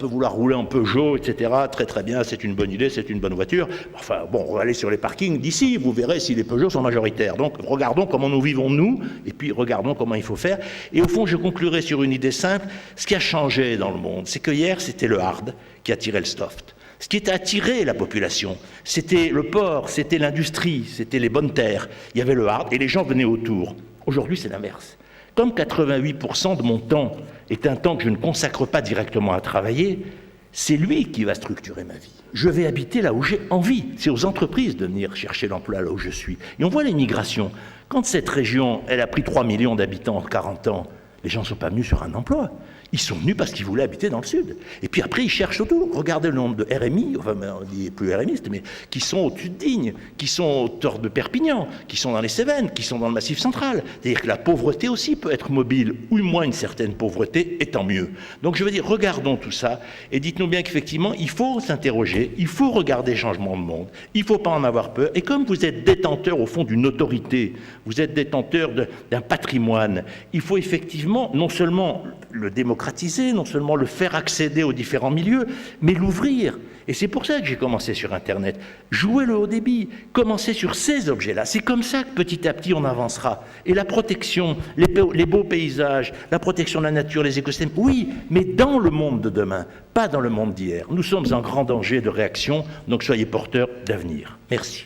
vouloir rouler en Peugeot, etc. Très très bien, c'est une bonne idée, c'est une bonne voiture. Enfin bon, on va aller sur les parkings d'ici, vous verrez si les Peugeot sont majoritaires. Donc regardons comment nous vivons nous, et puis regardons comment il faut faire. Et au fond, je conclurai sur une idée simple, ce qui a changé dans le monde, c'est que hier, c'était le hard qui attirait le soft. Ce qui a attiré la population, c'était le port, c'était l'industrie, c'était les bonnes terres. Il y avait le hard et les gens venaient autour. Aujourd'hui, c'est l'inverse. Comme 88% de mon temps est un temps que je ne consacre pas directement à travailler, c'est lui qui va structurer ma vie. Je vais habiter là où j'ai envie. C'est aux entreprises de venir chercher l'emploi là où je suis. Et on voit l'immigration. Quand cette région, elle a pris 3 millions d'habitants en 40 ans, les gens ne sont pas venus sur un emploi. Ils sont venus parce qu'ils voulaient habiter dans le sud. Et puis après, ils cherchent autour. Regardez le nombre de RMI, enfin, on dit plus RMistes, mais qui sont au-dessus de Digne, qui sont autour de Perpignan, qui sont dans les Cévennes, qui sont dans le Massif central. C'est-à-dire que la pauvreté aussi peut être mobile, ou moins une certaine pauvreté, et tant mieux. Donc je veux dire, regardons tout ça, et dites-nous bien qu'effectivement, il faut s'interroger, il faut regarder le changement de monde, il ne faut pas en avoir peur. Et comme vous êtes détenteur, au fond, d'une autorité, vous êtes détenteur d'un patrimoine, il faut effectivement, non seulement le démocratiser, non seulement le faire accéder aux différents milieux, mais l'ouvrir. Et c'est pour ça que j'ai commencé sur Internet. Jouer le haut débit, commencer sur ces objets-là. C'est comme ça que petit à petit on avancera. Et la protection, les beaux paysages, la protection de la nature, les écosystèmes, oui, mais dans le monde de demain, pas dans le monde d'hier. Nous sommes en grand danger de réaction, donc soyez porteurs d'avenir. Merci.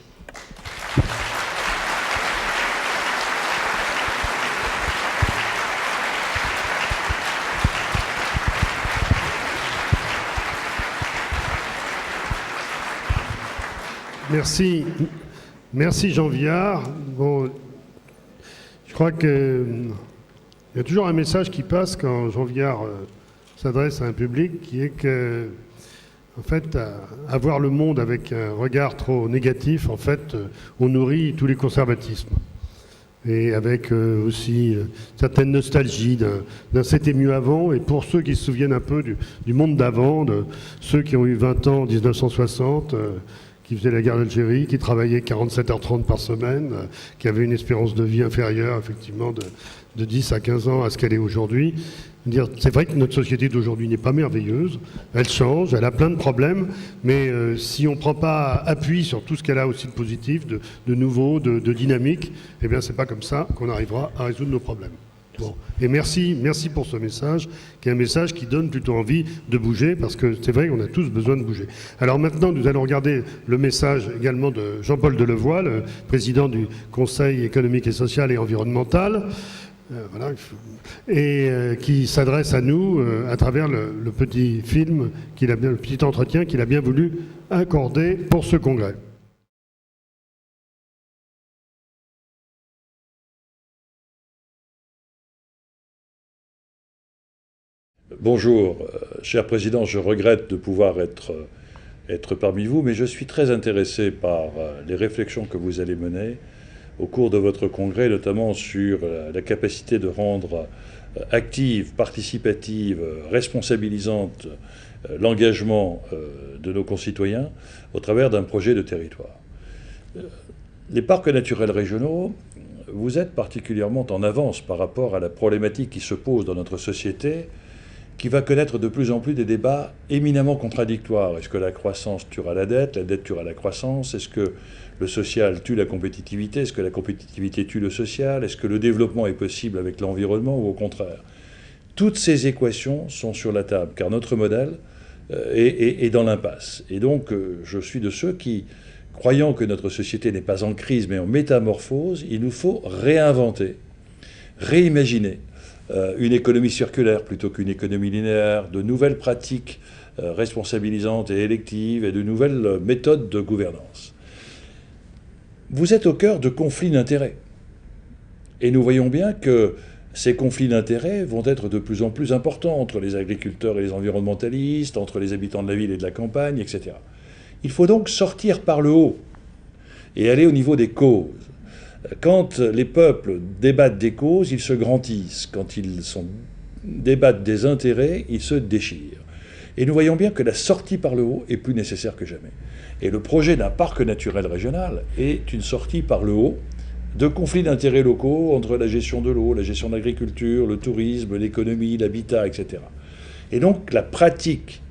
Merci Jean Viard. Bon, je crois qu'il y a toujours un message qui passe quand Jean Viard s'adresse à un public, qui est que, en fait, à voir le monde avec un regard trop négatif, en fait, on nourrit tous les conservatismes. Et avec aussi certaines nostalgies d'un c'était mieux avant. Et pour ceux qui se souviennent un peu du monde d'avant, de ceux qui ont eu 20 ans en 1960, qui faisaient la guerre d'Algérie, qui travaillaient 47h30 par semaine, qui avaient une espérance de vie inférieure, effectivement, de 10 à 15 ans à ce qu'elle est aujourd'hui. C'est vrai que notre société d'aujourd'hui n'est pas merveilleuse, elle change, elle a plein de problèmes, mais si on ne prend pas appui sur tout ce qu'elle a aussi de positif, de nouveau, de dynamique, eh bien c'est pas comme ça qu'on arrivera à résoudre nos problèmes. Bon. Et merci pour ce message, qui est un message qui donne plutôt envie de bouger, parce que c'est vrai qu'on a tous besoin de bouger. Alors maintenant, nous allons regarder le message également de Jean-Paul Delevoye, le président du Conseil économique et social et environnemental, voilà, et qui s'adresse à nous à travers le petit film, le petit entretien qu'il a bien voulu accorder pour ce congrès. Bonjour, cher Président, je regrette de pouvoir être parmi vous, mais je suis très intéressé par les réflexions que vous allez mener au cours de votre congrès, notamment sur la capacité de rendre active, participative, responsabilisante l'engagement de nos concitoyens au travers d'un projet de territoire. Les parcs naturels régionaux, vous êtes particulièrement en avance par rapport à la problématique qui se pose dans notre société, qui va connaître de plus en plus des débats éminemment contradictoires. Est-ce que la croissance tuera la dette tuera la croissance? Est-ce que le social tue la compétitivité? Est-ce que la compétitivité tue le social? Est-ce que le développement est possible avec l'environnement ou au contraire? Toutes ces équations sont sur la table, car notre modèle est dans l'impasse. Et donc, je suis de ceux qui, croyant que notre société n'est pas en crise, mais en métamorphose, il nous faut réinventer, réimaginer une économie circulaire plutôt qu'une économie linéaire, de nouvelles pratiques responsabilisantes et électives et de nouvelles méthodes de gouvernance. Vous êtes au cœur de conflits d'intérêts. Et nous voyons bien que ces conflits d'intérêts vont être de plus en plus importants entre les agriculteurs et les environnementalistes, entre les habitants de la ville et de la campagne, etc. Il faut donc sortir par le haut et aller au niveau des causes. Quand les peuples débattent des causes, ils se grandissent. Quand ils débattent des intérêts, ils se déchirent. Et nous voyons bien que la sortie par le haut est plus nécessaire que jamais. Et le projet d'un parc naturel régional est une sortie par le haut de conflits d'intérêts locaux entre la gestion de l'eau, la gestion de l'agriculture, le tourisme, l'économie, l'habitat, etc. Et donc la pratique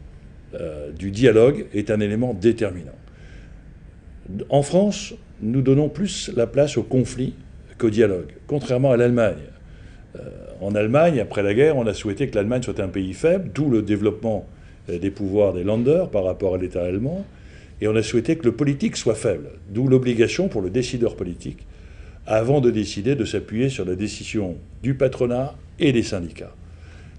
du dialogue est un élément déterminant. En France, nous donnons plus la place au conflit qu'au dialogue, contrairement à l'Allemagne. En Allemagne, après la guerre, on a souhaité que l'Allemagne soit un pays faible, d'où le développement des pouvoirs des Länder par rapport à l'État allemand, et on a souhaité que le politique soit faible, d'où l'obligation pour le décideur politique, avant de décider, de s'appuyer sur la décision du patronat et des syndicats.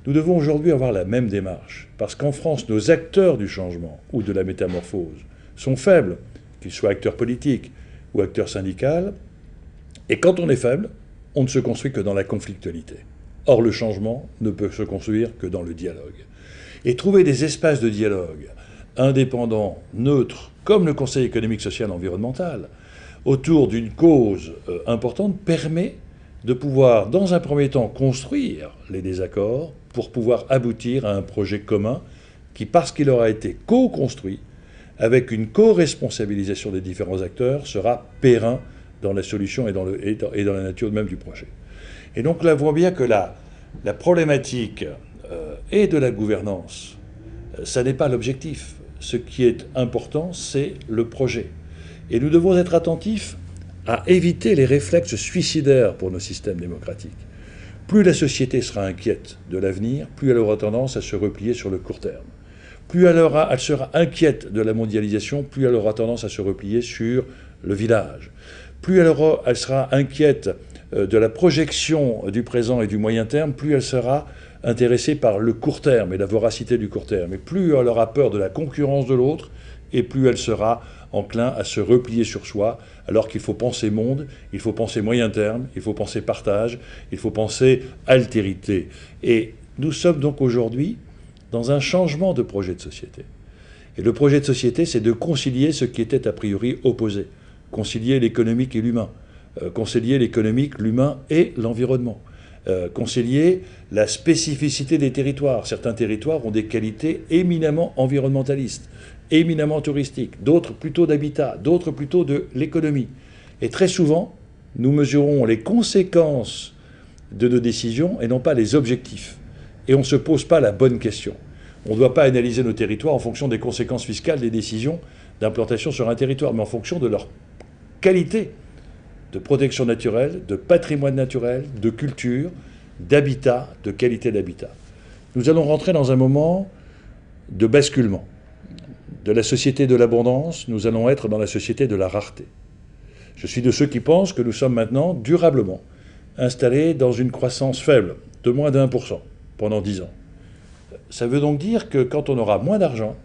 Nous devons aujourd'hui avoir la même démarche, parce qu'en France, nos acteurs du changement ou de la métamorphose sont faibles, qu'ils soient acteurs politiques ou acteurs syndicaux, et quand on est faible, on ne se construit que dans la conflictualité. Or, le changement ne peut se construire que dans le dialogue. Et trouver des espaces de dialogue indépendants, neutres, comme le Conseil économique, social et environnemental, autour d'une cause importante, permet de pouvoir, dans un premier temps, construire les désaccords pour pouvoir aboutir à un projet commun qui, parce qu'il aura été co-construit, avec une co-responsabilisation des différents acteurs, sera périn dans la solution et dans la nature même du projet. Et donc là, on voit bien que la problématique et de la gouvernance, ça n'est pas l'objectif. Ce qui est important, c'est le projet. Et nous devons être attentifs à éviter les réflexes suicidaires pour nos systèmes démocratiques. Plus la société sera inquiète de l'avenir, plus elle aura tendance à se replier sur le court terme. Plus elle sera inquiète de la mondialisation, plus elle aura tendance à se replier sur le village. Plus elle sera inquiète de la projection du présent et du moyen terme, plus elle sera intéressée par le court terme et la voracité du court terme. Et plus elle aura peur de la concurrence de l'autre, et plus elle sera enclin à se replier sur soi, alors qu'il faut penser monde, il faut penser moyen terme, il faut penser partage, il faut penser altérité. Et nous sommes donc aujourd'hui dans un changement de projet de société. Et le projet de société, c'est de concilier ce qui était a priori opposé. Concilier l'économique et l'humain. Concilier l'économique, l'humain et l'environnement. Concilier la spécificité des territoires. Certains territoires ont des qualités éminemment environnementalistes, éminemment touristiques, d'autres plutôt d'habitat, d'autres plutôt de l'économie. Et très souvent, nous mesurons les conséquences de nos décisions et non pas les objectifs. Et on ne se pose pas la bonne question. On ne doit pas analyser nos territoires en fonction des conséquences fiscales des décisions d'implantation sur un territoire, mais en fonction de leur qualité de protection naturelle, de patrimoine naturel, de culture, d'habitat, de qualité d'habitat. Nous allons rentrer dans un moment de basculement. De la société de l'abondance, nous allons être dans la société de la rareté. Je suis de ceux qui pensent que nous sommes maintenant durablement installés dans une croissance faible, de moins de 1% pendant 10 ans. Ça veut donc dire que quand on aura moins d'argent,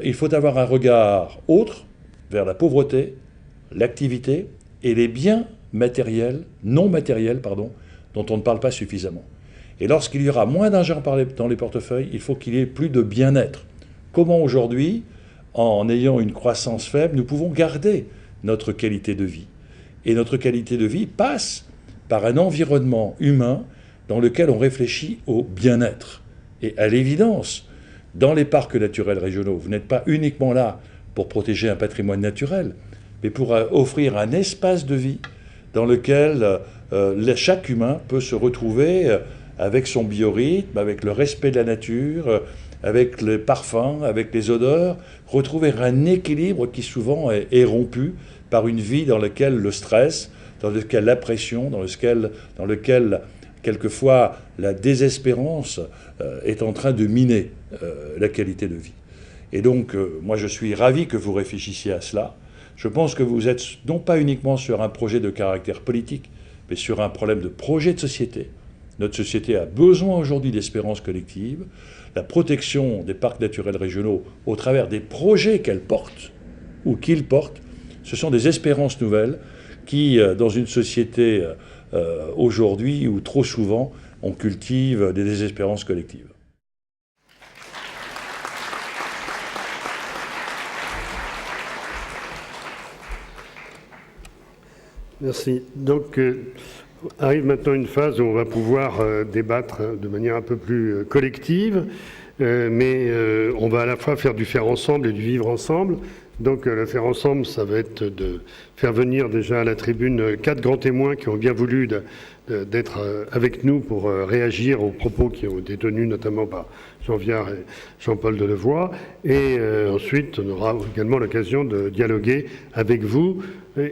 il faut avoir un regard autre vers la pauvreté, l'activité et les biens matériels, non matériels, dont on ne parle pas suffisamment. Et lorsqu'il y aura moins d'argent dans les portefeuilles, il faut qu'il y ait plus de bien-être. Comment aujourd'hui, en ayant une croissance faible, nous pouvons garder notre qualité de vie? Et notre qualité de vie passe par un environnement humain dans lequel on réfléchit au bien-être. Et à l'évidence, dans les parcs naturels régionaux, vous n'êtes pas uniquement là pour protéger un patrimoine naturel, mais pour offrir un espace de vie dans lequel chaque humain peut se retrouver avec son biorhythme, avec le respect de la nature, avec les parfums, avec les odeurs, retrouver un équilibre qui souvent est rompu par une vie dans laquelle le stress, dans lequel la pression, dans lequel quelquefois la désespérance est en train de miner la qualité de vie. Et donc, moi je suis ravi que vous réfléchissiez à cela. Je pense que vous êtes non pas uniquement sur un projet de caractère politique, mais sur un problème de projet de société. Notre société a besoin aujourd'hui d'espérance collective. La protection des parcs naturels régionaux au travers des projets qu'elle porte ou qu'ils portent, ce sont des espérances nouvelles qui, dans une société aujourd'hui où trop souvent on cultive des désespérances collectives. Merci. Donc, arrive maintenant une phase où on va pouvoir débattre de manière un peu plus collective, mais on va à la fois faire du faire ensemble et du vivre ensemble. Donc, le faire ensemble, ça va être de faire venir déjà à la tribune 4 grands témoins qui ont bien voulu d'être avec nous pour réagir aux propos qui ont été tenus notamment par Jean Viard et Jean-Paul Delevoye. Et ensuite, on aura également l'occasion de dialoguer avec vous.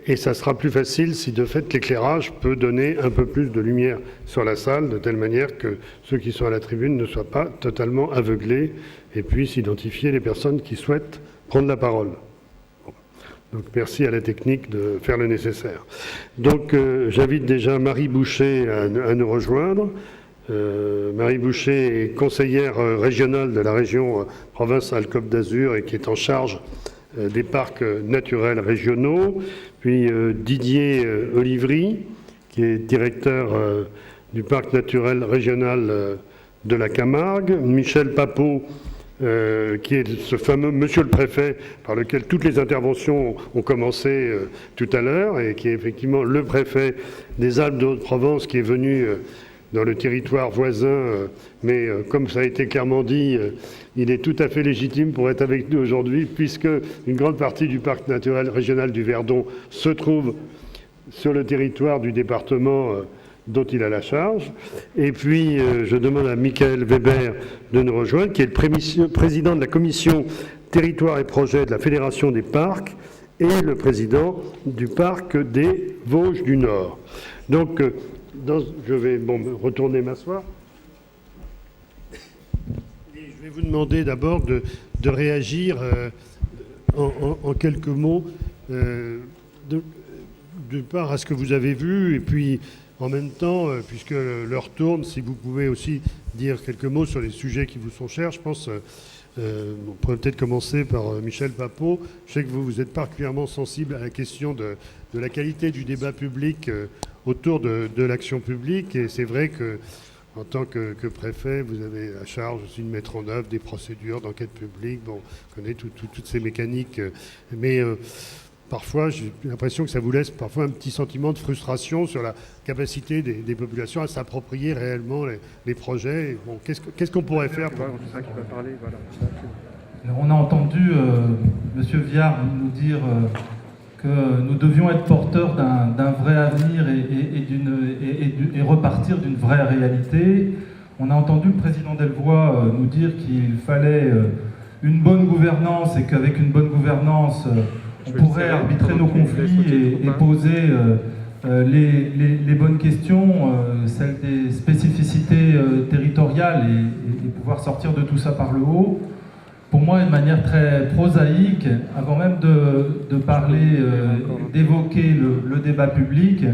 Et ça sera plus facile si de fait l'éclairage peut donner un peu plus de lumière sur la salle, de telle manière que ceux qui sont à la tribune ne soient pas totalement aveuglés et puissent identifier les personnes qui souhaitent prendre la parole. Donc merci à la technique de faire le nécessaire. Donc j'invite déjà Marie Boucher à nous rejoindre. Marie Boucher est conseillère régionale de la région Provence-Alpes-Côte d'Azur et qui est en charge des parcs naturels régionaux. Puis Didier Olivry, qui est directeur du parc naturel régional de la Camargue. Michel Papot, qui est ce fameux monsieur le préfet par lequel toutes les interventions ont commencé tout à l'heure et qui est effectivement le préfet des Alpes de Haute-Provence qui est venu dans le territoire voisin, mais comme ça a été clairement dit, il est tout à fait légitime pour être avec nous aujourd'hui puisque une grande partie du parc naturel régional du Verdon se trouve sur le territoire du département dont il a la charge. Et puis, je demande à Michael Weber de nous rejoindre, qui est le président de la commission territoire et projet de la Fédération des parcs et le président du parc des Vosges du Nord. Donc, je vais retourner m'asseoir. Je vais vous demander d'abord de réagir en quelques mots de part à ce que vous avez vu et puis en même temps, puisque l'heure tourne, si vous pouvez aussi dire quelques mots sur les sujets qui vous sont chers, je pense, on pourrait peut-être commencer par Michel Papot. Je sais que vous êtes particulièrement sensible à la question de la qualité du débat public autour de l'action publique, et c'est vrai que en tant que préfet, vous avez la charge aussi de mettre en œuvre des procédures d'enquête publique. Bon, on connaît toutes ces mécaniques, mais parfois, j'ai l'impression que ça vous laisse parfois un petit sentiment de frustration sur la capacité des populations à s'approprier réellement les projets. Bon, qu'est-ce qu'on pourrait faire pour... C'est ça qui va parler, voilà. Alors, on a entendu M. Viard nous dire que nous devions être porteurs d'un vrai avenir et repartir d'une vraie réalité. On a entendu le président Delevoye nous dire qu'il fallait une bonne gouvernance et qu'avec une bonne gouvernance, on pourrait arbitrer nos conflits et poser les bonnes questions, celles des spécificités territoriales et pouvoir sortir de tout ça par le haut. Pour moi, de manière très prosaïque, avant même de parler, d'évoquer le débat public,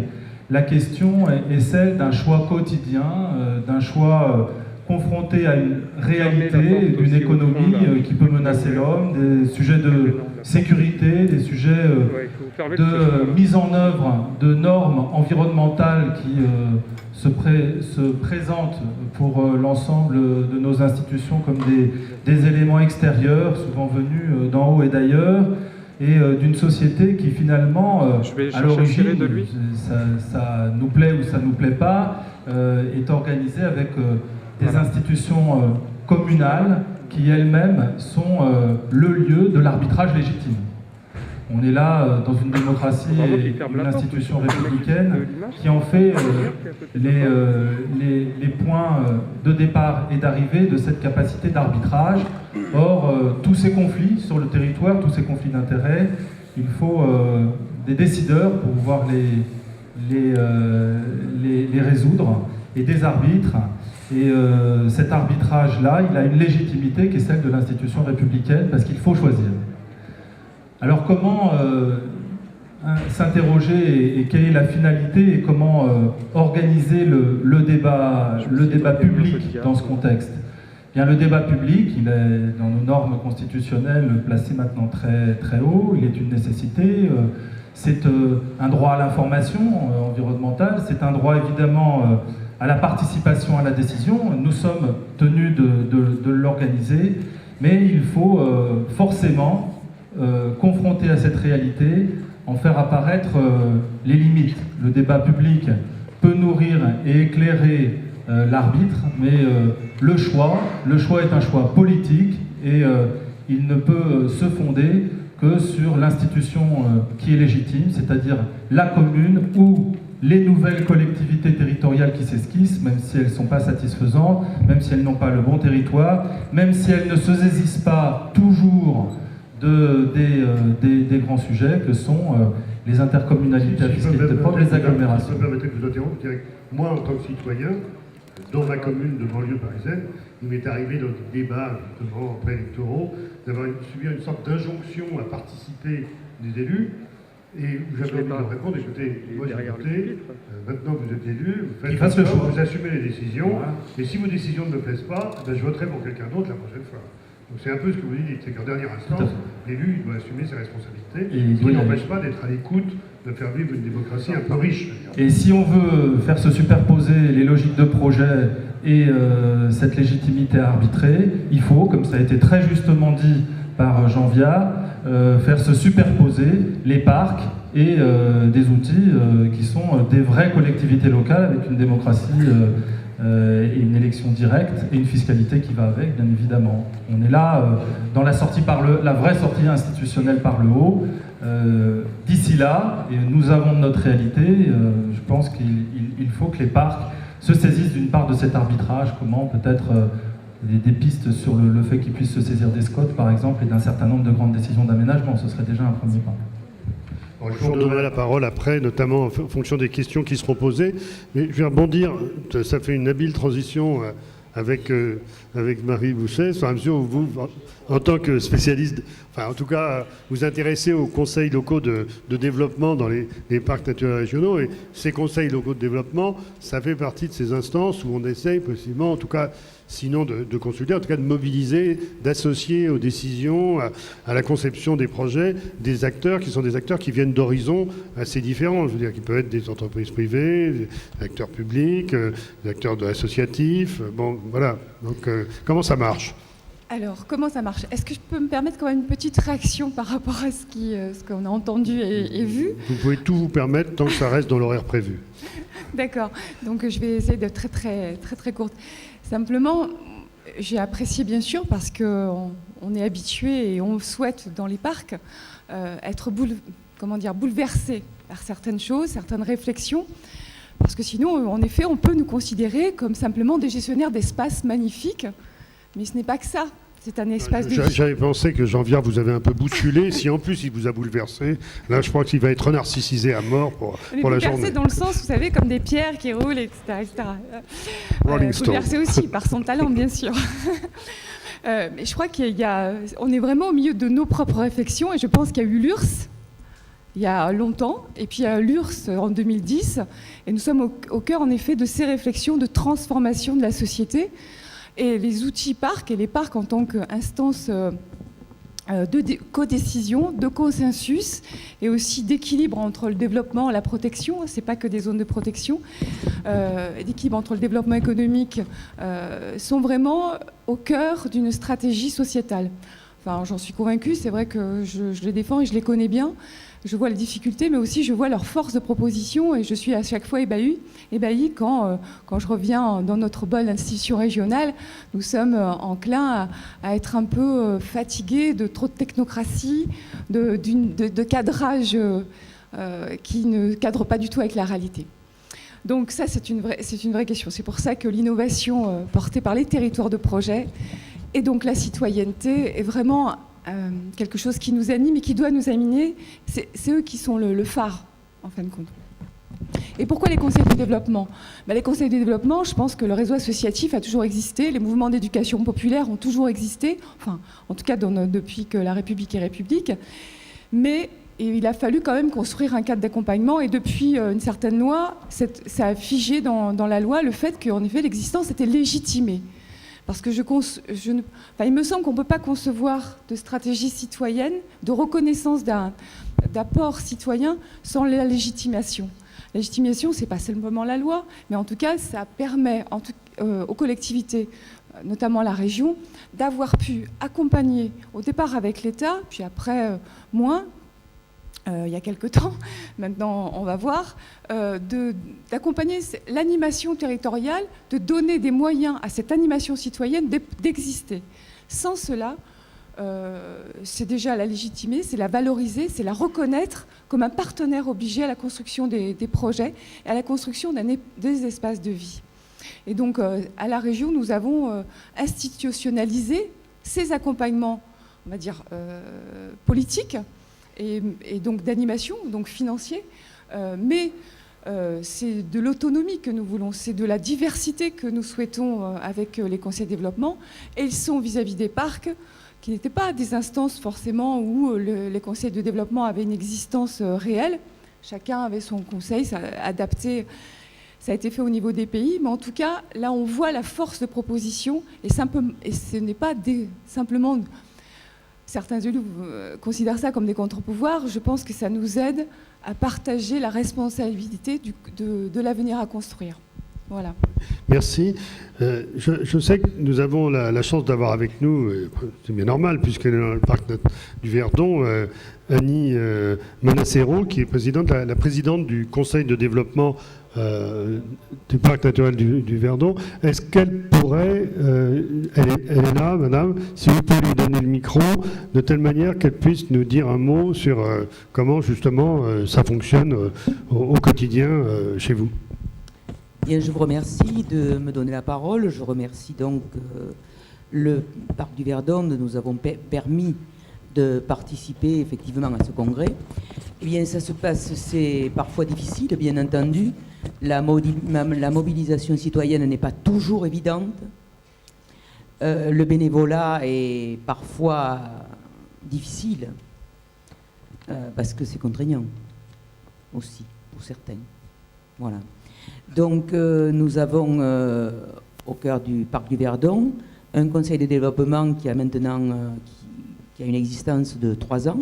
la question est celle d'un choix quotidien, d'un choix confronté à une réalité, d'une économie qui peut menacer l'homme, des sujets de sécurité, des sujets de mise en œuvre de normes environnementales qui se présentent pour l'ensemble de nos institutions comme des éléments extérieurs, souvent venus d'en haut et d'ailleurs, et d'une société qui finalement, à l'origine, ça nous plaît ou ça nous plaît pas, est organisée avec des institutions communales qui elles-mêmes sont le lieu de l'arbitrage légitime. On est là dans une démocratie et une institution républicaine qui en fait les points de départ et d'arrivée de cette capacité d'arbitrage. Or, tous ces conflits sur le territoire, tous ces conflits d'intérêts, il faut des décideurs pour pouvoir les résoudre et des arbitres. Et cet arbitrage-là, il a une légitimité qui est celle de l'institution républicaine parce qu'il faut choisir. Alors comment s'interroger et quelle est la finalité et comment organiser le débat public dans ce contexte? Bien, le débat public, il est dans nos normes constitutionnelles placé maintenant très, très haut, il est une nécessité. C'est un droit à l'information environnementale, c'est un droit évidemment à la participation à la décision. Nous sommes tenus de l'organiser, mais il faut forcément confronté à cette réalité, en faire apparaître les limites. Le débat public peut nourrir et éclairer l'arbitre, mais le choix est un choix politique et il ne peut se fonder que sur l'institution qui est légitime, c'est-à-dire la commune ou les nouvelles collectivités territoriales qui s'esquissent, même si elles ne sont pas satisfaisantes, même si elles n'ont pas le bon territoire, même si elles ne se saisissent pas toujours des grands sujets que sont les intercommunalités à fiscalité propre, les agglomérations. Si vous me permettez de vous interrompre, je dirais que moi, en tant que citoyen, dans ma commune de banlieue parisienne, il m'est arrivé dans des débats, justement, préélectoraux, d'avoir subi une sorte d'injonction à participer des élus, et j'avais envie de leur répondre, écoutez, moi j'ai voté, maintenant vous êtes élu, vous faites le choix, vous assumez les décisions, voilà. Et si vos décisions ne me plaisent pas, ben, je voterai pour quelqu'un d'autre la prochaine fois. Donc c'est un peu ce que vous dites, c'est qu'en dernière instance, l'élu doit assumer ses responsabilités, ce qui n'empêche pas d'être à l'écoute, de faire vivre une démocratie un peu riche. Et si on veut faire se superposer les logiques de projet et cette légitimité à arbitrer, il faut, comme ça a été très justement dit par Jean Viard, faire se superposer les parcs et des outils qui sont des vraies collectivités locales avec une démocratie et une élection directe et une fiscalité qui va avec, bien évidemment. On est là dans la sortie la vraie sortie institutionnelle par le haut. D'ici là, et nous avons notre réalité, je pense qu'il faut que les parcs se saisissent d'une part de cet arbitrage, comment peut-être des pistes sur le fait qu'ils puissent se saisir des SCOT, par exemple, et d'un certain nombre de grandes décisions d'aménagement. Ce serait déjà un premier pas. Bon, je vous donnerai la parole après, notamment en fonction des questions qui seront posées. Mais je vais rebondir, ça fait une habile transition avec Marie Bouchet, sur la mesure où vous, en tant que spécialiste, enfin en tout cas, vous intéressez aux conseils locaux de développement dans les parcs naturels régionaux, et ces conseils locaux de développement, ça fait partie de ces instances où on essaye possiblement, en tout cas, sinon de consulter, en tout cas de mobiliser, d'associer aux décisions, à la conception des projets, des acteurs qui sont des acteurs qui viennent d'horizons assez différents. Je veux dire, qui peuvent être des entreprises privées, des acteurs publics, des acteurs associatifs. Bon, voilà. Donc, comment ça marche ? Alors, comment ça marche ? Est-ce que je peux me permettre quand même une petite réaction par rapport à ce qu'on a entendu et vu ? Vous pouvez tout vous permettre tant que ça reste dans l'horaire prévu. D'accord. Donc, je vais essayer d'être très courte. Simplement, j'ai apprécié bien sûr parce qu'on est habitué et on souhaite dans les parcs être bouleversé par certaines choses, certaines réflexions. Parce que sinon, en effet, on peut nous considérer comme simplement des gestionnaires d'espaces magnifiques. Mais ce n'est pas que ça. C'est un espace de vie. J'avais pensé que Jean Viard vous avait un peu bousculé. Si en plus il vous a bouleversé, là je crois qu'il va être narcissisé à mort pour la journée. Bouleversé dans le sens, vous savez, comme des pierres qui roulent, etc. Bouleversé aussi par son talent, bien sûr. Mais je crois on est vraiment au milieu de nos propres réflexions, et je pense qu'il y a eu l'URSS il y a longtemps, et puis il y a l'URSS en 2010, et nous sommes au cœur en effet de ces réflexions de transformation de la société. Et les outils parcs et les parcs en tant qu'instance de codécision, de consensus et aussi d'équilibre entre le développement et la protection, c'est pas que des zones de protection, d'équilibre entre le développement économique, sont vraiment au cœur d'une stratégie sociétale. Enfin, j'en suis convaincue, c'est vrai que je les défends et je les connais bien. Je vois les difficultés, mais aussi je vois leur force de proposition et je suis à chaque fois ébahie quand je reviens dans notre bonne institution régionale. Nous sommes enclins à être un peu fatigués de trop de technocratie, de cadrage qui ne cadre pas du tout avec la réalité. Donc ça, c'est une vraie question. C'est pour ça que l'innovation portée par les territoires de projet et donc la citoyenneté est vraiment quelque chose qui nous anime et qui doit nous animer. C'est eux qui sont le phare, en fin de compte. Et pourquoi les conseils de développement ? Les conseils de développement, je pense que le réseau associatif a toujours existé, les mouvements d'éducation populaire ont toujours existé, enfin, en tout cas depuis que la République est République, mais il a fallu quand même construire un cadre d'accompagnement, et depuis une certaine loi, ça a figé dans la loi le fait qu'en effet l'existence était légitimée. Parce que il me semble qu'on ne peut pas concevoir de stratégie citoyenne, de reconnaissance d'apport citoyen sans la légitimation. La légitimation, ce n'est pas seulement la loi, mais en tout cas, ça permet aux collectivités, notamment la région, d'avoir pu accompagner au départ avec l'État, puis après moins, il y a quelque temps, maintenant on va voir, d'accompagner l'animation territoriale, de donner des moyens à cette animation citoyenne d'exister. Sans cela, c'est déjà la légitimer, c'est la valoriser, c'est la reconnaître comme un partenaire obligé à la construction des projets et à la construction des espaces de vie. Et donc à la région, nous avons institutionnalisé ces accompagnements, on va dire, politiques, et donc d'animation, donc financier, mais c'est de l'autonomie que nous voulons, c'est de la diversité que nous souhaitons avec les conseils de développement, et ils sont vis-à-vis des parcs, qui n'étaient pas des instances forcément où les conseils de développement avaient une existence réelle, chacun avait son conseil, ça adapté, ça a été fait au niveau des pays, mais en tout cas, là on voit la force de proposition, et ce n'est pas simplement... Certains élus considèrent ça comme des contre-pouvoirs. Je pense que ça nous aide à partager la responsabilité de l'avenir à construire. Voilà. Merci. Je sais que nous avons la chance d'avoir avec nous, c'est bien normal, puisque dans le parc du Verdon, Annie Manacero, qui est la présidente du conseil de développement du parc naturel du Verdon. Est-ce qu'elle pourrait, elle est là, madame, si vous pouvez lui donner le micro, de telle manière qu'elle puisse nous dire un mot sur comment justement ça fonctionne au quotidien chez vous. Bien, je vous remercie de me donner la parole. Je remercie donc le parc du Verdon de nous avons permis de participer effectivement à ce congrès. Eh bien, ça se passe, c'est parfois difficile, bien entendu. La mobilisation citoyenne n'est pas toujours évidente. Le bénévolat est parfois difficile parce que c'est contraignant aussi pour certains. Voilà. Donc nous avons au cœur du parc du Verdon un conseil de développement qui a maintenant qui a une existence de 3 ans.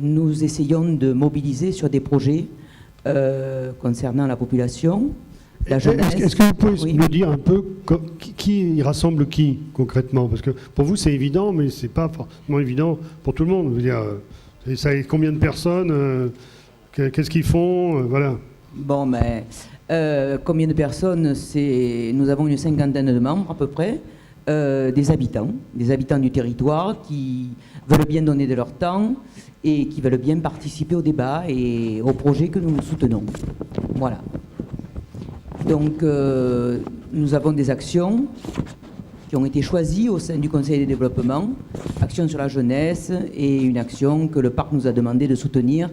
Nous essayons de mobiliser sur des projets concernant la population, la jeunesse. Est-ce que vous pouvez nous dire un peu qui rassemble qui concrètement ? Parce que pour vous c'est évident, mais c'est pas forcément évident pour tout le monde. Je veux dire, ça combien de personnes qu'est-ce qu'ils font voilà. Bon, mais combien de personnes ? Nous avons une 50aine de membres à peu près, des habitants du territoire qui veulent bien donner de leur temps et qui veulent bien participer au débat et aux projets que nous soutenons. Voilà. Donc, nous avons des actions qui ont été choisies au sein du Conseil de développement, action sur la jeunesse et une action que le parc nous a demandé de soutenir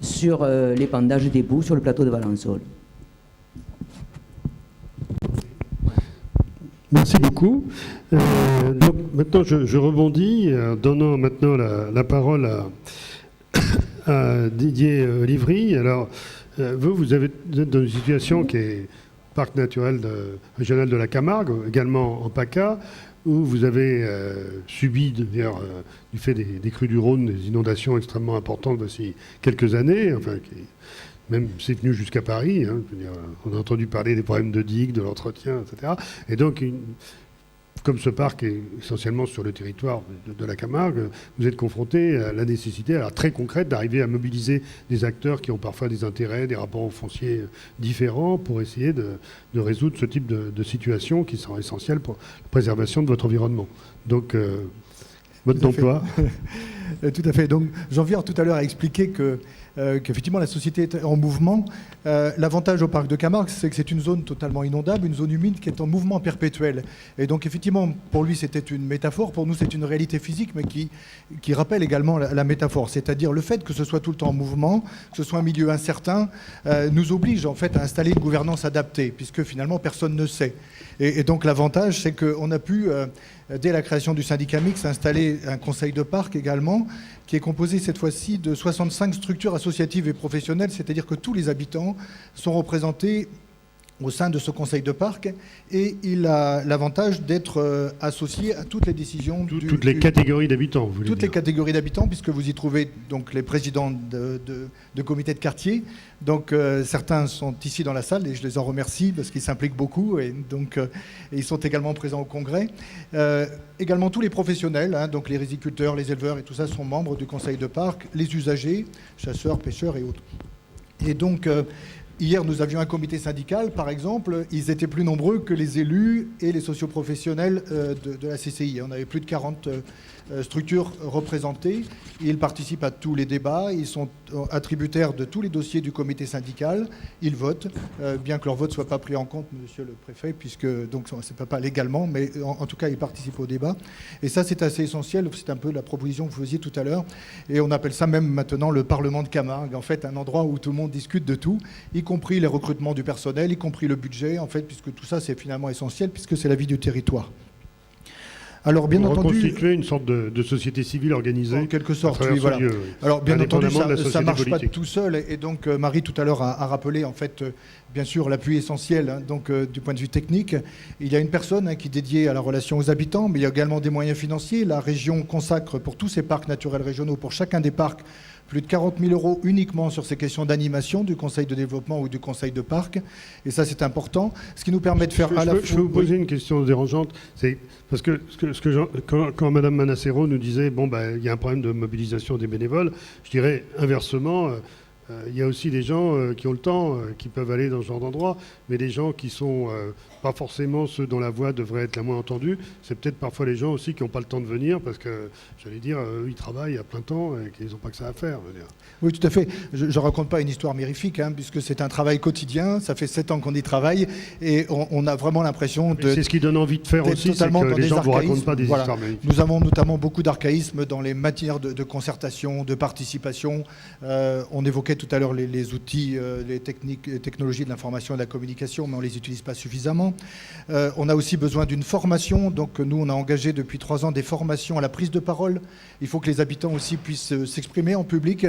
sur l'épandage des boues sur le plateau de Valençol. Merci beaucoup. Donc maintenant, je rebondis, donnant maintenant la parole à Didier Livry. Alors, vous êtes dans une situation qui est parc naturel régional de la Camargue, également en PACA, où vous avez subi, d'ailleurs, du fait des crues du Rhône, des inondations extrêmement importantes voici quelques années, enfin, même c'est venu jusqu'à Paris. Hein, je veux dire, on a entendu parler des problèmes de digues, de l'entretien, etc. Et donc, comme ce parc est essentiellement sur le territoire de la Camargue, vous êtes confronté à la nécessité très concrète d'arriver à mobiliser des acteurs qui ont parfois des intérêts, des rapports fonciers différents pour essayer de résoudre ce type de situation qui sont essentielles pour la préservation de votre environnement. Donc, mode d'emploi. Tout à fait. Donc, Jean-Pierre, tout à l'heure, a expliqué qu'effectivement, la société est en mouvement. L'avantage au parc de Camargue, c'est que c'est une zone totalement inondable, une zone humide qui est en mouvement perpétuel. Et donc, effectivement, pour lui, c'était une métaphore. Pour nous, c'est une réalité physique, mais qui rappelle également la métaphore. C'est-à-dire le fait que ce soit tout le temps en mouvement, que ce soit un milieu incertain, nous oblige, en fait, à installer une gouvernance adaptée, puisque finalement, personne ne sait. Et donc, l'avantage, c'est qu'on a pu, dès la création du syndicat mixte, installer un conseil de parc également, qui est composé cette fois-ci de 65 structures associatives et professionnelles, c'est-à-dire que tous les habitants sont représentés au sein de ce conseil de parc, et il a l'avantage d'être associé à toutes les décisions toutes les catégories d'habitants, vous voulez toutes dire. les catégories d'habitants, puisque vous y trouvez donc les présidents de comités de quartier. Donc certains sont ici dans la salle et je les en remercie parce qu'ils s'impliquent beaucoup, et donc ils sont également présents au congrès. Également tous les professionnels, donc les riziculteurs, les éleveurs et tout ça sont membres du conseil de parc, les usagers, chasseurs, pêcheurs et autres. Et donc hier, nous avions un comité syndical, par exemple. Ils étaient plus nombreux que les élus et les socioprofessionnels de la CCI. On avait plus de 40 structures représentées. Ils participent à tous les débats. Ils sont attributaires de tous les dossiers du comité syndical. Ils votent, bien que leur vote ne soit pas pris en compte, monsieur le préfet, puisque donc c'est pas légalement, mais en tout cas, ils participent au débat. Et ça, c'est assez essentiel. C'est un peu la proposition que vous faisiez tout à l'heure. Et on appelle ça même maintenant le Parlement de Camargue. En fait, un endroit où tout le monde discute de tout, y compris les recrutements du personnel, y compris le budget, en fait, puisque tout ça, c'est finalement essentiel, puisque c'est la vie du territoire. Alors, bien entendu, reconstituer une sorte de société civile organisée. En quelque sorte, oui, voilà. Lieu, oui. Alors, bien entendu, ça ne marche politique. pas tout seul. Et donc, Marie, tout à l'heure, a rappelé, en fait, bien sûr, l'appui essentiel, donc, du point de vue technique. Il y a une personne qui est dédiée à la relation aux habitants, mais il y a également des moyens financiers. La région consacre pour tous ces parcs naturels régionaux, pour chacun des parcs, plus de 40 000 € uniquement sur ces questions d'animation du conseil de développement ou du conseil de parc. Et ça, c'est important. Ce qui nous permet de faire Je peux vous poser une question dérangeante. C'est parce que quand Mme Manassero nous disait il y a un problème de mobilisation des bénévoles, je dirais inversement, il y a aussi des gens qui ont le temps, qui peuvent aller dans ce genre d'endroit, mais des gens qui sont pas forcément ceux dont la voix devrait être la moins entendue. C'est peut-être parfois les gens aussi qui n'ont pas le temps de venir parce que, j'allais dire, eux, ils travaillent à plein temps et qu'ils n'ont pas que ça à faire. Je veux dire. Oui, tout à fait. Je ne raconte pas une histoire mirifique, puisque c'est un travail quotidien. Ça fait 7 ans qu'on y travaille et on a vraiment l'impression de... C'est ce qui donne envie de faire aussi, c'est que les gens ne vous racontent pas des histoires magnifiques. Nous avons notamment beaucoup d'archaïsmes dans les matières de concertation, de participation. On évoquait tout à l'heure les outils, les technologies de l'information et de la communication, mais on ne les utilise pas suffisamment. On a aussi besoin d'une formation. Donc nous, on a engagé depuis 3 ans des formations à la prise de parole. Il faut que les habitants aussi puissent s'exprimer en public.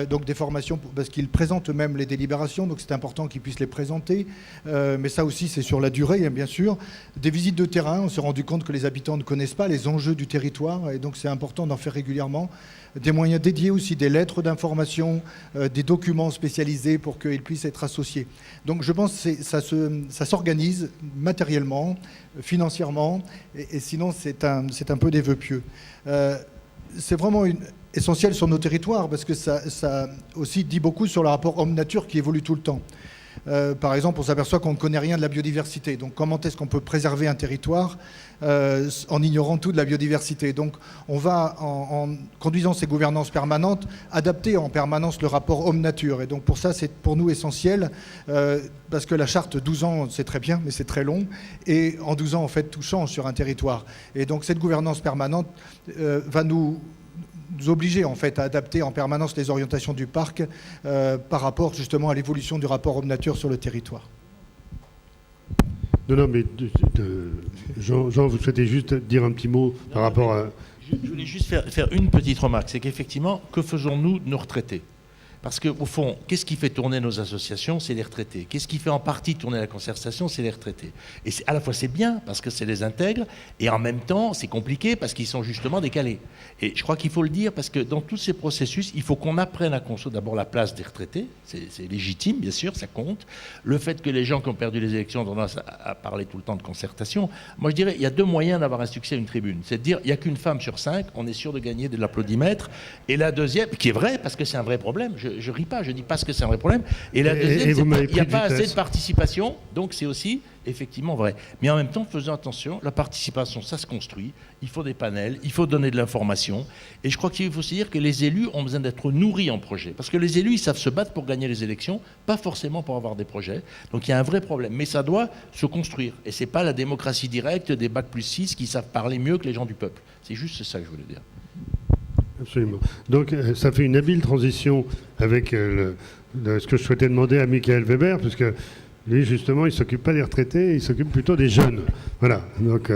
Donc des formations parce qu'ils présentent eux-mêmes les délibérations. Donc c'est important qu'ils puissent les présenter. Mais ça aussi, c'est sur la durée, bien sûr. Des visites de terrain. On s'est rendu compte que les habitants ne connaissent pas les enjeux du territoire. Et donc c'est important d'en faire régulièrement. Des moyens dédiés aussi, des lettres d'information, des documents spécialisés pour qu'ils puissent être associés. Donc je pense que ça s'organise matériellement, financièrement, et sinon c'est un peu des vœux pieux. C'est vraiment essentiel sur nos territoires parce que ça aussi dit beaucoup sur le rapport homme-nature qui évolue tout le temps. Par exemple, on s'aperçoit qu'on ne connaît rien de la biodiversité. Donc comment est-ce qu'on peut préserver un territoire en ignorant tout de la biodiversité? Donc on va, en conduisant ces gouvernances permanentes, adapter en permanence le rapport homme-nature. Et donc pour ça, c'est pour nous essentiel, parce que la charte 12 ans, c'est très bien, mais c'est très long. Et en 12 ans, en fait, tout change sur un territoire. Et donc cette gouvernance permanente va nous obliger en fait à adapter en permanence les orientations du parc par rapport justement à l'évolution du rapport homme-nature sur le territoire. Non, mais Jean, vous souhaitez juste dire un petit mot par rapport à... Je voulais juste faire une petite remarque, c'est qu'effectivement, que faisons-nous de nos retraités ? Parce qu'au fond, qu'est-ce qui fait tourner nos associations? C'est les retraités. Qu'est-ce qui fait en partie tourner la concertation? C'est les retraités. Et à la fois, c'est bien, parce que c'est les intègre, et en même temps, c'est compliqué, parce qu'ils sont justement décalés. Et je crois qu'il faut le dire, parce que dans tous ces processus, il faut qu'on apprenne à construire d'abord la place des retraités. C'est légitime, bien sûr, ça compte. Le fait que les gens qui ont perdu les élections ont tendance à parler tout le temps de concertation. Moi, je dirais, il y a 2 moyens d'avoir un succès à une tribune. C'est de dire, il n'y a qu'une femme sur 5, on est sûr de gagner de l'applaudimètre. Et la deuxième, qui est vrai, parce que c'est un vrai problème, je ris pas, je dis pas que c'est un vrai problème. Et la deuxième, il n'y a pas assez de participation, donc c'est aussi effectivement vrai. Mais en même temps, faisons attention, la participation, ça se construit, il faut des panels, il faut donner de l'information. Et je crois qu'il faut se dire que les élus ont besoin d'être nourris en projet. Parce que les élus, ils savent se battre pour gagner les élections, pas forcément pour avoir des projets. Donc il y a un vrai problème. Mais ça doit se construire. Et ce n'est pas la démocratie directe des Bac+6 qui savent parler mieux que les gens du peuple. C'est juste ça que je voulais dire. Absolument. Donc ça fait une habile transition avec ce que je souhaitais demander à Michael Weber, puisque lui, justement, il ne s'occupe pas des retraités, il s'occupe plutôt des jeunes. Voilà. Donc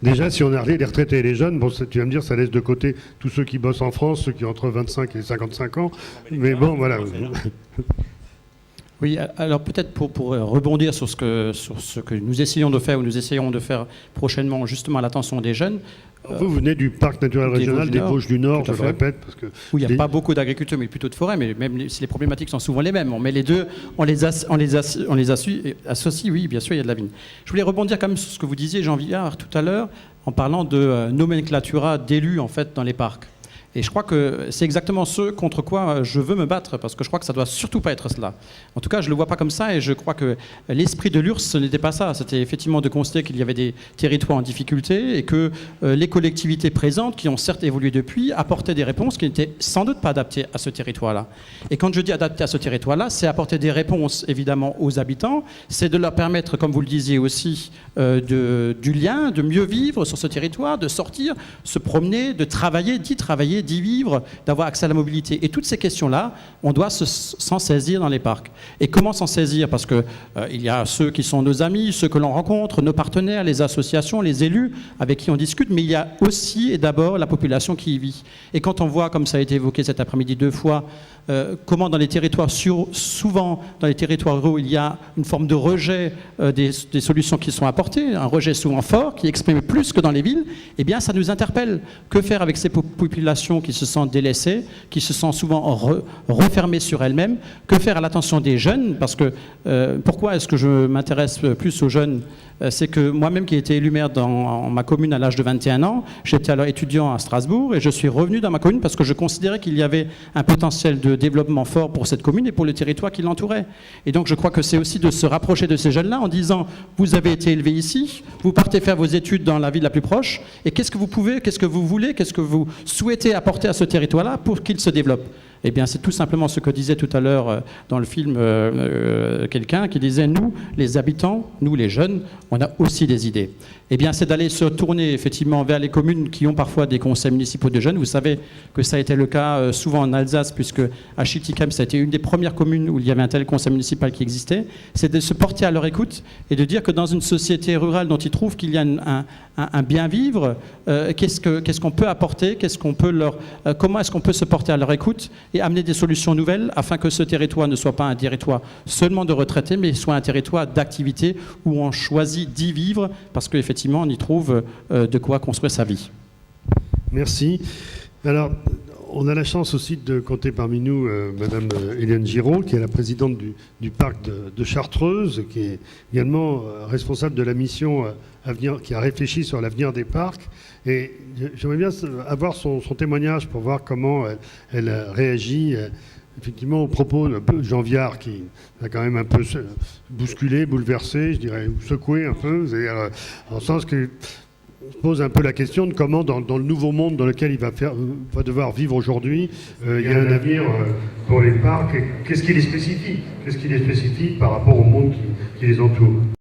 déjà, si on a les retraités et les jeunes, bon, tu vas me dire, ça laisse de côté tous ceux qui bossent en France, ceux qui ont entre 25 et 55 ans. Mais bon, voilà. Oui, alors peut-être pour rebondir sur ce que nous essayons de faire ou nous essayons de faire prochainement justement à l'attention des jeunes. Vous venez du parc naturel régional des Vosges du Nord, je le répète. Parce que où il n'y a pas beaucoup d'agriculture, mais plutôt de forêt, mais même si les problématiques sont souvent les mêmes. On met les deux, on les associe, oui, bien sûr, il y a de la vigne. Je voulais rebondir quand même sur ce que vous disiez, Jean Viard, tout à l'heure, en parlant de nomenclatura d'élus, en fait, dans les parcs. Et je crois que c'est exactement ce contre quoi je veux me battre, parce que je crois que ça ne doit surtout pas être cela. En tout cas, je ne le vois pas comme ça, et je crois que l'esprit de l'URSS, ce n'était pas ça. C'était effectivement de constater qu'il y avait des territoires en difficulté, et que les collectivités présentes, qui ont certes évolué depuis, apportaient des réponses qui n'étaient sans doute pas adaptées à ce territoire-là. Et quand je dis adaptées à ce territoire-là, c'est apporter des réponses, évidemment, aux habitants, c'est de leur permettre, comme vous le disiez aussi, du lien, de mieux vivre sur ce territoire, de sortir, se promener, de travailler, d'y vivre, d'avoir accès à la mobilité. Et toutes ces questions-là, on doit s'en saisir dans les parcs. Et comment s'en saisir? Parce que il y a ceux qui sont nos amis, ceux que l'on rencontre, nos partenaires, les associations, les élus avec qui on discute, mais il y a aussi et d'abord la population qui y vit. Et quand on voit, comme ça a été évoqué cet après-midi 2 fois, comment dans les territoires, souvent dans les territoires ruraux, il y a une forme de rejet des solutions qui sont apportées, un rejet souvent fort, qui exprime plus que dans les villes, eh bien ça nous interpelle. Que faire avec ces populations qui se sentent délaissées, qui se sentent souvent refermées sur elles-mêmes? Que faire à l'attention des jeunes? Parce que pourquoi est-ce que je m'intéresse plus aux jeunes? C'est que moi-même qui ai été élu maire dans ma commune à l'âge de 21 ans, j'étais alors étudiant à Strasbourg et je suis revenu dans ma commune parce que je considérais qu'il y avait un potentiel de développement fort pour cette commune et pour le territoire qui l'entourait. Et donc je crois que c'est aussi de se rapprocher de ces jeunes-là en disant « vous avez été élevé ici, vous partez faire vos études dans la ville la plus proche et qu'est-ce que vous pouvez, qu'est-ce que vous voulez, qu'est-ce que vous souhaitez apporter à ce territoire-là pour qu'il se développe ?» Eh bien, c'est tout simplement ce que disait tout à l'heure dans le film quelqu'un qui disait « Nous, les habitants, nous, les jeunes, on a aussi des idées. » Eh bien, c'est d'aller se tourner effectivement vers les communes qui ont parfois des conseils municipaux de jeunes. Vous savez que ça a été le cas souvent en Alsace, puisque à Schiltigheim, ça a été une des premières communes où il y avait un tel conseil municipal qui existait. C'est de se porter à leur écoute et de dire que dans une société rurale dont ils trouvent qu'il y a un bien-vivre, qu'est-ce qu'on peut apporter, comment est-ce qu'on peut se porter à leur écoute et amener des solutions nouvelles afin que ce territoire ne soit pas un territoire seulement de retraités, mais soit un territoire d'activité où on choisit d'y vivre parce qu'effectivement, on y trouve de quoi construire sa vie. Merci. Alors, on a la chance aussi de compter parmi nous Madame Hélène Giraud, qui est la présidente du parc de Chartreuse, qui est également responsable de la mission à venir, qui a réfléchi sur l'avenir des parcs. Et j'aimerais bien avoir son témoignage pour voir comment elle réagit effectivement aux propos de Jean Viard, qui a quand même un peu bousculé, bouleversé, je dirais, secoué un peu, c'est-à-dire en sens que on se pose un peu la question de comment, dans le nouveau monde dans lequel il va devoir vivre aujourd'hui, il y a un avenir pour les parcs. Qu'est-ce qui les spécifie? Qu'est-ce qui les spécifie par rapport au monde qui les entoure?